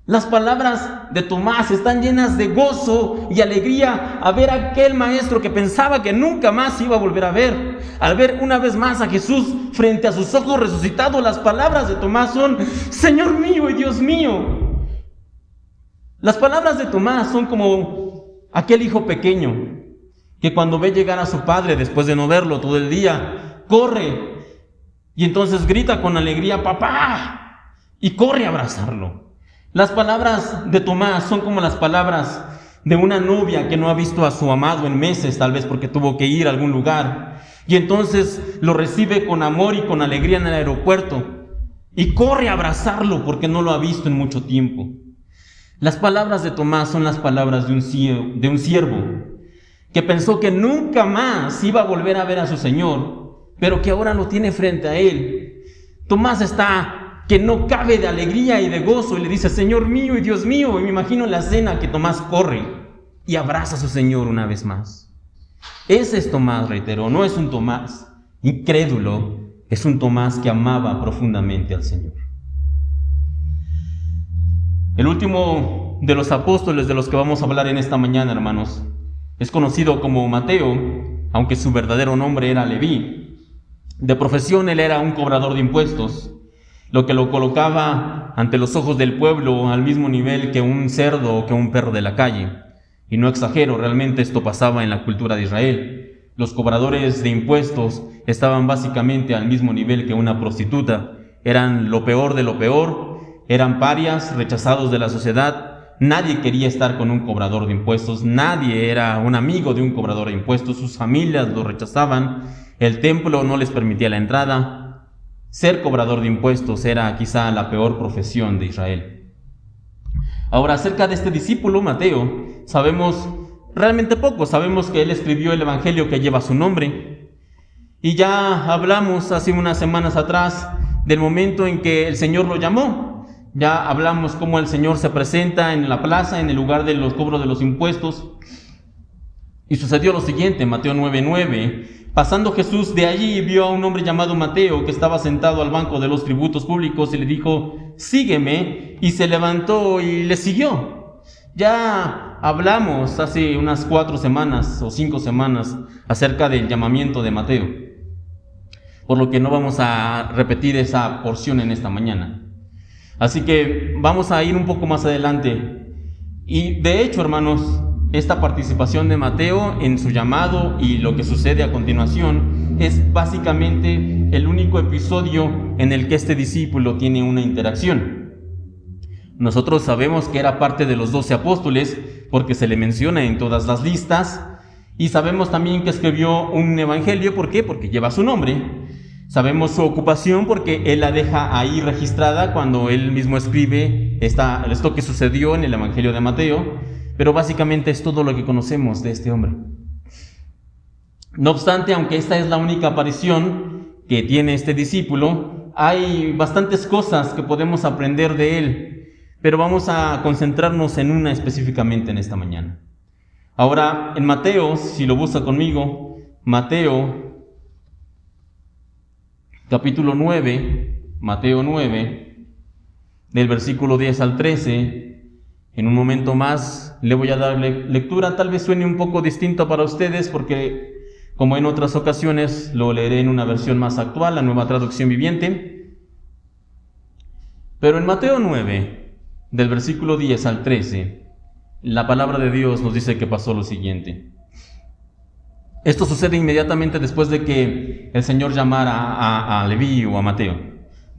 Las palabras de Tomás están llenas de gozo y alegría a ver a aquel maestro que pensaba que nunca más iba a volver a ver. Al ver una vez más a Jesús frente a sus ojos resucitados, las palabras de Tomás son Señor mío y Dios mío. Las palabras de Tomás son como aquel hijo pequeño que cuando ve llegar a su padre después de no verlo todo el día, corre y entonces grita con alegría, ¡papá! Y corre a abrazarlo. Las palabras de Tomás son como las palabras de una novia que no ha visto a su amado en meses, tal vez porque tuvo que ir a algún lugar, y entonces lo recibe con amor y con alegría en el aeropuerto, y corre a abrazarlo porque no lo ha visto en mucho tiempo. Las palabras de Tomás son las palabras de un siervo que pensó que nunca más iba a volver a ver a su Señor, pero que ahora lo tiene frente a él. Tomás está que no cabe de alegría y de gozo, y le dice, Señor mío y Dios mío. Y me imagino la escena que Tomás corre y abraza a su Señor una vez más. Ese es Tomás, reitero, no es un Tomás incrédulo, es un Tomás que amaba profundamente al Señor. El último de los apóstoles de los que vamos a hablar en esta mañana, hermanos, es conocido como Mateo, aunque su verdadero nombre era Leví. De profesión él era un cobrador de impuestos, lo que lo colocaba ante los ojos del pueblo al mismo nivel que un cerdo o que un perro de la calle. Y no exagero, realmente esto pasaba en la cultura de Israel. Los cobradores de impuestos estaban básicamente al mismo nivel que una prostituta. Eran lo peor de lo peor, eran parias, rechazados de la sociedad. Nadie quería estar con un cobrador de impuestos, nadie era un amigo de un cobrador de impuestos, sus familias lo rechazaban, el templo no les permitía la entrada. Ser cobrador de impuestos era quizá la peor profesión de Israel. Ahora, acerca de este discípulo, Mateo, sabemos realmente poco. Sabemos que él escribió el evangelio que lleva su nombre. Y ya hablamos hace unas semanas atrás del momento en que el Señor lo llamó. Ya hablamos cómo el Señor se presenta en la plaza, en el lugar de los cobros de los impuestos. Y sucedió lo siguiente, Mateo 9:9. Pasando Jesús de allí, vio a un hombre llamado Mateo que estaba sentado al banco de los tributos públicos y le dijo, sígueme, y se levantó y le siguió. Ya hablamos hace unas 4 semanas o 5 semanas acerca del llamamiento de Mateo, por lo que no vamos a repetir esa porción en esta mañana. Así que vamos a ir un poco más adelante. Y de hecho, hermanos, esta participación de Mateo en su llamado y lo que sucede a continuación es básicamente el único episodio en el que este discípulo tiene una interacción. Nosotros sabemos que era parte de los 12 apóstoles porque se le menciona en todas las listas, y sabemos también que escribió un evangelio. ¿Por qué? Porque lleva su nombre. Sabemos su ocupación porque él la deja ahí registrada cuando él mismo escribe esto que sucedió en el evangelio de Mateo, pero básicamente es todo lo que conocemos de este hombre. No obstante, aunque esta es la única aparición que tiene este discípulo, hay bastantes cosas que podemos aprender de él, pero vamos a concentrarnos en una específicamente en esta mañana. Ahora, en Mateo, si lo busca conmigo, Mateo, capítulo 9, Mateo 9, del versículo 10 al 13, en un momento más le voy a dar lectura. Tal vez suene un poco distinto para ustedes porque, como en otras ocasiones, lo leeré en una versión más actual, la Nueva Traducción Viviente. Pero en Mateo 9, del versículo 10 al 13, la palabra de Dios nos dice que pasó lo siguiente. Esto sucede inmediatamente después de que el Señor llamara a Leví o a Mateo.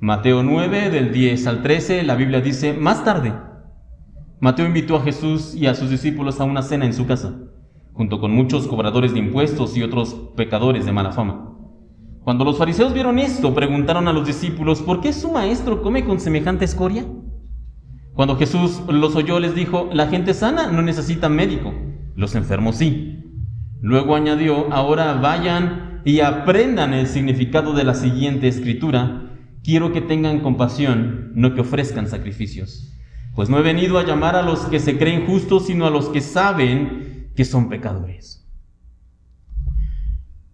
Mateo 9, del 10 al 13, la Biblia dice: más tarde, Mateo invitó a Jesús y a sus discípulos a una cena en su casa, junto con muchos cobradores de impuestos y otros pecadores de mala fama. Cuando los fariseos vieron esto, preguntaron a los discípulos: ¿por qué su maestro come con semejante escoria? Cuando Jesús los oyó, les dijo: la gente sana no necesita médico, los enfermos sí. Luego añadió: ahora vayan y aprendan el significado de la siguiente escritura: quiero que tengan compasión, no que ofrezcan sacrificios. Pues no he venido a llamar a los que se creen justos, sino a los que saben que son pecadores.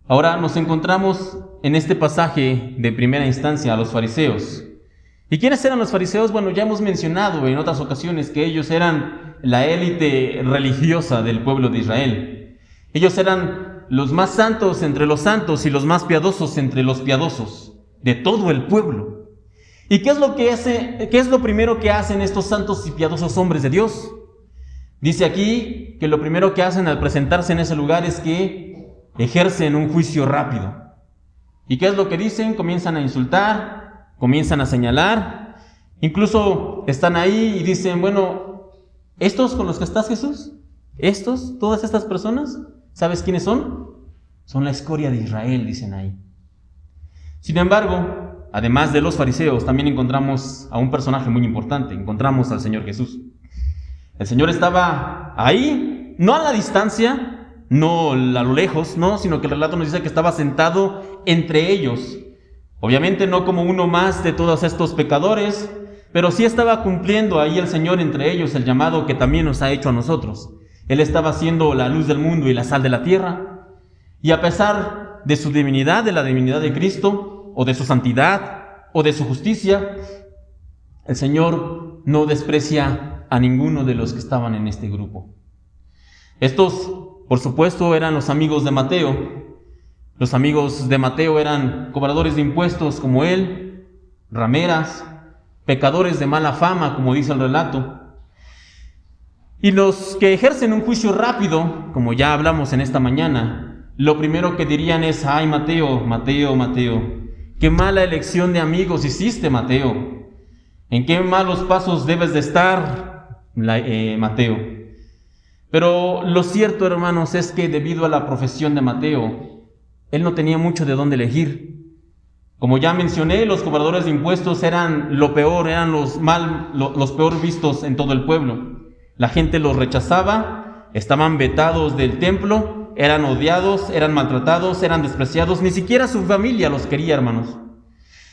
Ahora nos encontramos en este pasaje de primera instancia a los fariseos. ¿Y quiénes eran los fariseos? Bueno, ya hemos mencionado en otras ocasiones que ellos eran la élite religiosa del pueblo de Israel. Ellos eran los más santos entre los santos y los más piadosos entre los piadosos de todo el pueblo. ¿Y qué es lo primero que hacen estos santos y piadosos hombres de Dios? Dice aquí que lo primero que hacen al presentarse en ese lugar es que ejercen un juicio rápido. ¿Y qué es lo que dicen? Comienzan a insultar, comienzan a señalar, incluso están ahí y dicen: bueno, ¿estos con los que estás, Jesús? Todas estas personas, ¿sabes quiénes son? Son la escoria de Israel, dicen ahí. Sin embargo, además de los fariseos, también encontramos a un personaje muy importante. Encontramos al Señor Jesús. El Señor estaba ahí, no a la distancia, no a lo lejos, no, sino que el relato nos dice que estaba sentado entre ellos. Obviamente no como uno más de todos estos pecadores, pero sí estaba cumpliendo ahí el Señor entre ellos el llamado que también nos ha hecho a nosotros. Él estaba siendo la luz del mundo y la sal de la tierra. Y a pesar de su divinidad, de la divinidad de Cristo, o de su santidad, o de su justicia, el Señor no desprecia a ninguno de los que estaban en este grupo. Estos, por supuesto, eran los amigos de Mateo. Los amigos de Mateo eran cobradores de impuestos como él, rameras, pecadores de mala fama, como dice el relato. Y los que ejercen un juicio rápido, como ya hablamos en esta mañana, lo primero que dirían es: ay, Mateo, Mateo, Mateo, qué mala elección de amigos hiciste, Mateo. ¿En qué malos pasos debes de estar, Mateo? Pero lo cierto, hermanos, es que debido a la profesión de Mateo, él no tenía mucho de dónde elegir. Como ya mencioné, los cobradores de impuestos eran lo peor, eran los peor vistos en todo el pueblo. La gente los rechazaba, estaban vetados del templo, eran odiados, eran maltratados, eran despreciados. Ni siquiera su familia los quería, hermanos.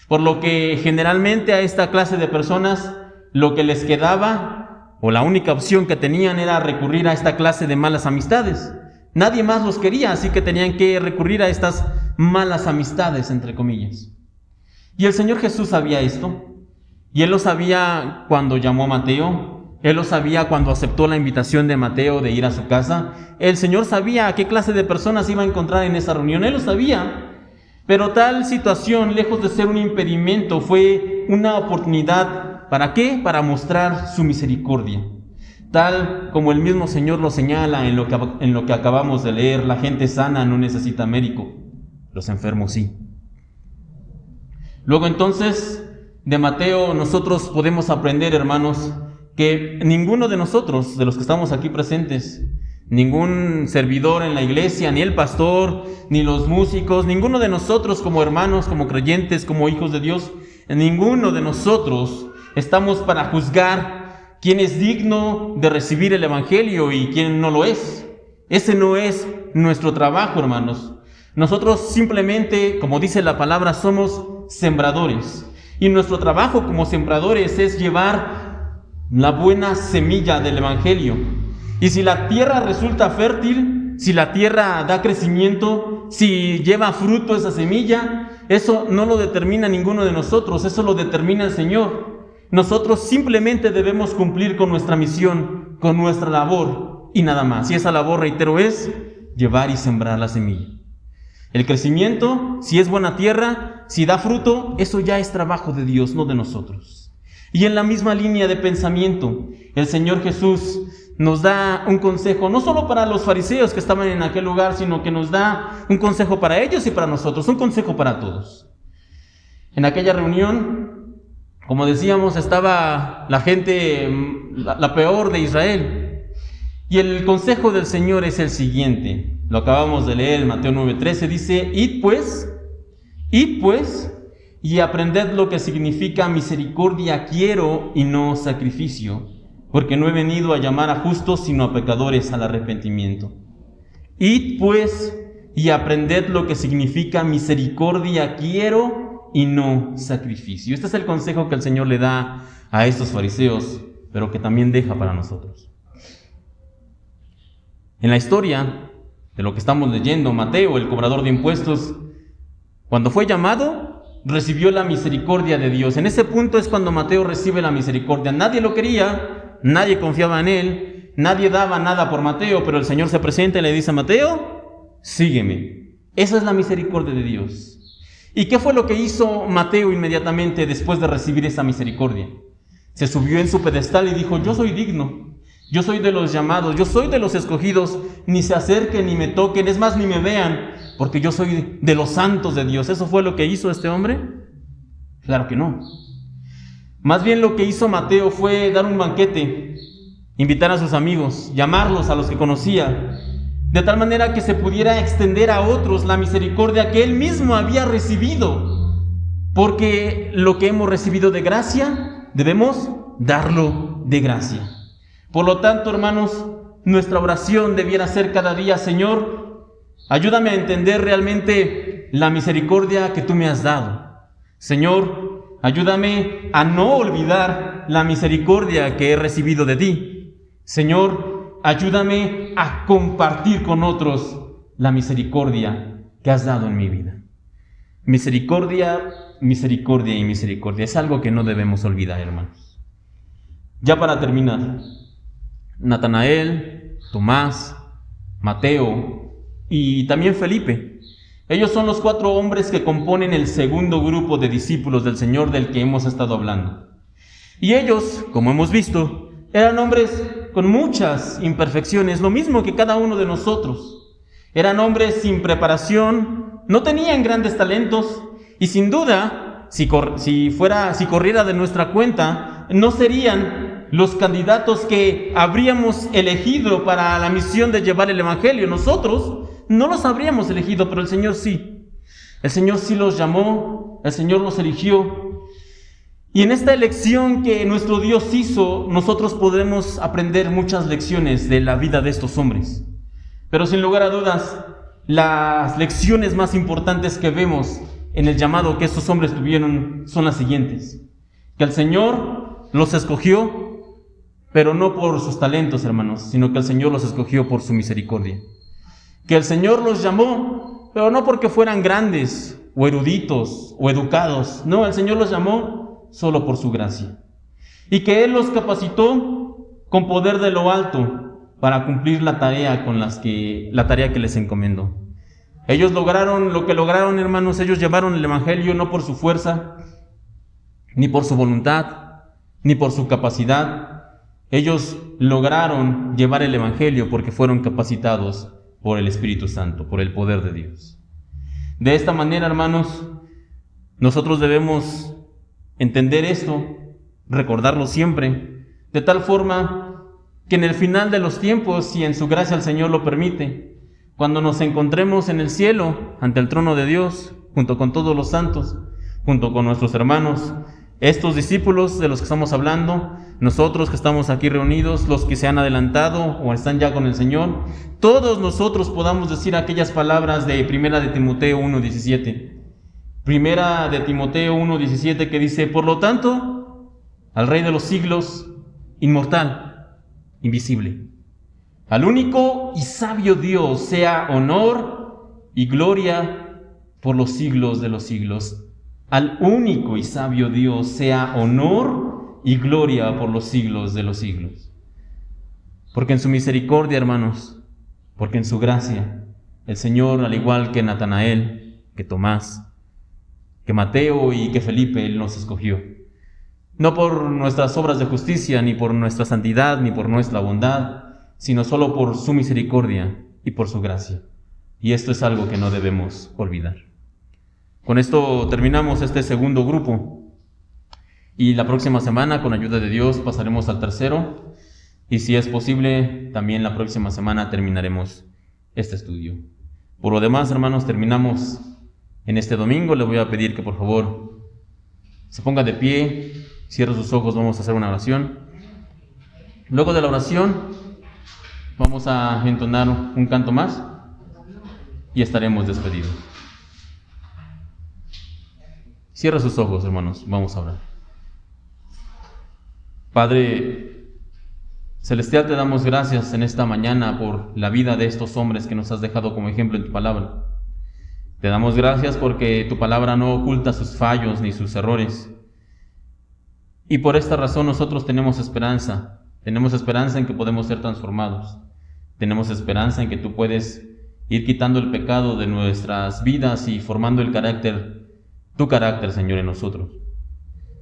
Por lo que generalmente a esta clase de personas lo que les quedaba, o la única opción que tenían, era recurrir a esta clase de malas amistades. Nadie más los quería, así que tenían que recurrir a estas malas amistades, entre comillas. Y el Señor Jesús sabía esto, y Él lo sabía cuando llamó a Mateo. Él lo sabía cuando aceptó la invitación de Mateo de ir a su casa. El Señor sabía a qué clase de personas iba a encontrar en esa reunión. Él lo sabía. Pero tal situación, lejos de ser un impedimento, fue una oportunidad. ¿Para qué? Para mostrar su misericordia. Tal como el mismo Señor lo señala en lo que acabamos de leer: la gente sana no necesita médico, los enfermos sí. Luego entonces, de Mateo nosotros podemos aprender, hermanos, que ninguno de nosotros, de los que estamos aquí presentes, ningún servidor en la iglesia, ni el pastor, ni los músicos, ninguno de nosotros como hermanos, como creyentes, como hijos de Dios, ninguno de nosotros estamos para juzgar quién es digno de recibir el evangelio y quién no lo es. Ese no es nuestro trabajo, hermanos. Nosotros simplemente, como dice la palabra, somos sembradores. Y nuestro trabajo como sembradores es llevar la buena semilla del evangelio. Y si la tierra resulta fértil, si la tierra da crecimiento, si lleva fruto esa semilla, eso no lo determina ninguno de nosotros, eso lo determina el Señor. Nosotros simplemente debemos cumplir con nuestra misión, con nuestra labor y nada más. Y esa labor, reitero, es llevar y sembrar la semilla. El crecimiento, si es buena tierra, si da fruto, eso ya es trabajo de Dios, no de nosotros. Y en la misma línea de pensamiento, el Señor Jesús nos da un consejo, no solo para los fariseos que estaban en aquel lugar, sino que nos da un consejo para ellos y para nosotros, un consejo para todos. En aquella reunión, como decíamos, estaba la gente, la peor de Israel. Y el consejo del Señor es el siguiente. Lo acabamos de leer en Mateo 9:13. Dice: id pues, y aprended lo que significa misericordia quiero y no sacrificio, porque no he venido a llamar a justos, sino a pecadores al arrepentimiento. Id pues, y aprended lo que significa misericordia quiero y no sacrificio. Este es el consejo que el Señor le da a estos fariseos, pero que también deja para nosotros. En la historia de lo que estamos leyendo, Mateo, el cobrador de impuestos, cuando fue llamado, recibió la misericordia de Dios. En ese punto es cuando Mateo recibe la misericordia. Nadie lo quería, nadie confiaba en él, nadie daba nada por Mateo, pero el Señor se presenta y le dice a Mateo: sígueme. Esa es la misericordia de Dios. ¿Y qué fue lo que hizo Mateo inmediatamente después de recibir esa misericordia? Se subió en su pedestal y dijo: yo soy digno. Yo soy de los llamados, yo soy de los escogidos, ni se acerquen ni me toquen, es más, ni me vean, porque yo soy de los santos de Dios. ¿Eso fue lo que hizo este hombre? Claro que no. Más bien lo que hizo Mateo fue dar un banquete, invitar a sus amigos, llamarlos a los que conocía, de tal manera que se pudiera extender a otros la misericordia que él mismo había recibido, porque lo que hemos recibido de gracia, debemos darlo de gracia. Por lo tanto, hermanos, nuestra oración debiera ser cada día: Señor, ayúdame a entender realmente la misericordia que tú me has dado. Señor, ayúdame a no olvidar la misericordia que he recibido de ti. Señor, ayúdame a compartir con otros la misericordia que has dado en mi vida. Misericordia, misericordia y misericordia. Es algo que no debemos olvidar, hermanos. Ya para terminar, Natanael, Tomás, Mateo y también Felipe. Ellos son los 4 hombres que componen el segundo grupo de discípulos del Señor del que hemos estado hablando. Y ellos, como hemos visto, eran hombres con muchas imperfecciones, lo mismo que cada uno de nosotros. Eran hombres sin preparación, no tenían grandes talentos y sin duda, si corriera de nuestra cuenta, no serían los candidatos que habríamos elegido para la misión de llevar el evangelio. Nosotros no los habríamos elegido, pero el Señor sí. El Señor sí los llamó, el Señor los eligió. Y en esta elección que nuestro Dios hizo, nosotros podemos aprender muchas lecciones de la vida de estos hombres. Pero sin lugar a dudas, las lecciones más importantes que vemos en el llamado que estos hombres tuvieron son las siguientes: que el Señor los escogió, pero no por sus talentos, hermanos, sino que el Señor los escogió por su misericordia. Que el Señor los llamó, pero no porque fueran grandes, o eruditos, o educados. No, el Señor los llamó solo por su gracia. Y que Él los capacitó con poder de lo alto para cumplir la tarea que les encomendó. Ellos lograron lo que lograron, hermanos. Ellos llevaron el evangelio no por su fuerza, ni por su voluntad, ni por su capacidad. Ellos lograron llevar el evangelio porque fueron capacitados por el Espíritu Santo, por el poder de Dios. De esta manera, hermanos, nosotros debemos entender esto, recordarlo siempre. de tal forma que en el final de los tiempos, si en su gracia el Señor lo permite, cuando nos encontremos en el cielo, ante el trono de Dios, junto con todos los santos, junto con nuestros hermanos, estos discípulos de los que estamos hablando, nosotros que estamos aquí reunidos, los que se han adelantado o están ya con el Señor, todos nosotros podamos decir aquellas palabras de Primera de Timoteo 1:17. Primera de Timoteo 1:17, que dice: por lo tanto, al Rey de los siglos, inmortal, invisible, al único y sabio Dios, sea honor y gloria por los siglos de los siglos. Al único y sabio Dios sea honor y gloria por los siglos de los siglos. Porque en su misericordia, hermanos, porque en su gracia, el Señor, al igual que Natanael, que Tomás, que Mateo y que Felipe, Él nos escogió. No por nuestras obras de justicia, ni por nuestra santidad, ni por nuestra bondad, sino solo por su misericordia y por su gracia. Y esto es algo que no debemos olvidar. Con esto terminamos este segundo grupo. Y la próxima semana, con ayuda de Dios, pasaremos al tercero. Y si es posible, también la próxima semana terminaremos este estudio. Por lo demás, hermanos, terminamos en este domingo. Le voy a pedir que por favor se ponga de pie, cierre sus ojos, vamos a hacer una oración. Luego de la oración, vamos a entonar un canto más y estaremos despedidos. Cierra sus ojos, hermanos, vamos a orar. Padre Celestial, te damos gracias en esta mañana por la vida de estos hombres que nos has dejado como ejemplo en tu palabra. Te damos gracias porque tu palabra no oculta sus fallos ni sus errores. Y por esta razón nosotros tenemos esperanza en que podemos ser transformados. Tenemos esperanza en que tú puedes ir quitando el pecado de nuestras vidas y formando el carácter, tu carácter, Señor, en nosotros.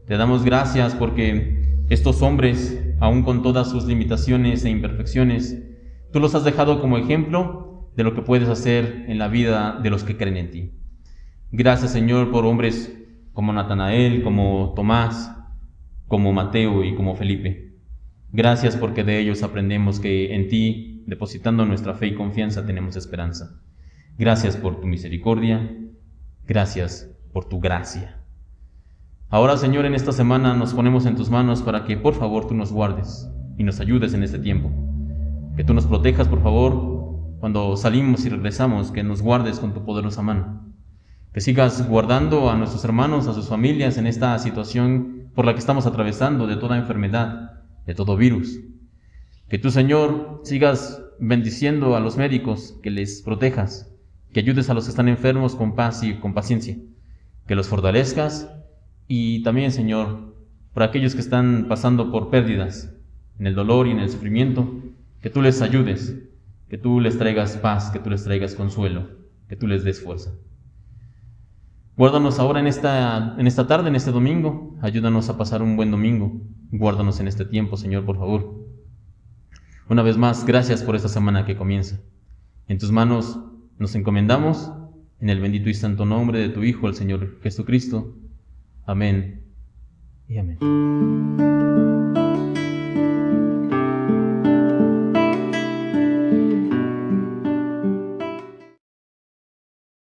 Te damos gracias porque estos hombres, aun con todas sus limitaciones e imperfecciones, tú los has dejado como ejemplo de lo que puedes hacer en la vida de los que creen en ti. Gracias, Señor, por hombres como Natanael, como Tomás, como Mateo y como Felipe. Gracias porque de ellos aprendemos que en ti, depositando nuestra fe y confianza, tenemos esperanza. Gracias por tu misericordia. Gracias por tu gracia. Ahora, Señor, en esta semana nos ponemos en tus manos para que, por favor, tú nos guardes y nos ayudes en este tiempo. Que tú nos protejas, por favor, cuando salimos y regresamos, que nos guardes con tu poderosa mano. Que sigas guardando a nuestros hermanos, a sus familias en esta situación por la que estamos atravesando, de toda enfermedad, de todo virus. Que tú, Señor, sigas bendiciendo a los médicos, que les protejas, que ayudes a los que están enfermos con paz y con paciencia, que los fortalezcas. Y también, Señor, por aquellos que están pasando por pérdidas, en el dolor y en el sufrimiento, que tú les ayudes, que tú les traigas paz, que tú les traigas consuelo, que tú les des fuerza. Guárdanos ahora en esta tarde, en este domingo. Ayúdanos a pasar un buen domingo. Guárdanos en este tiempo, Señor, por favor. Una vez más, gracias por esta semana que comienza. En tus manos nos encomendamos, en el bendito y santo nombre de tu Hijo, el Señor Jesucristo. Amén y amén.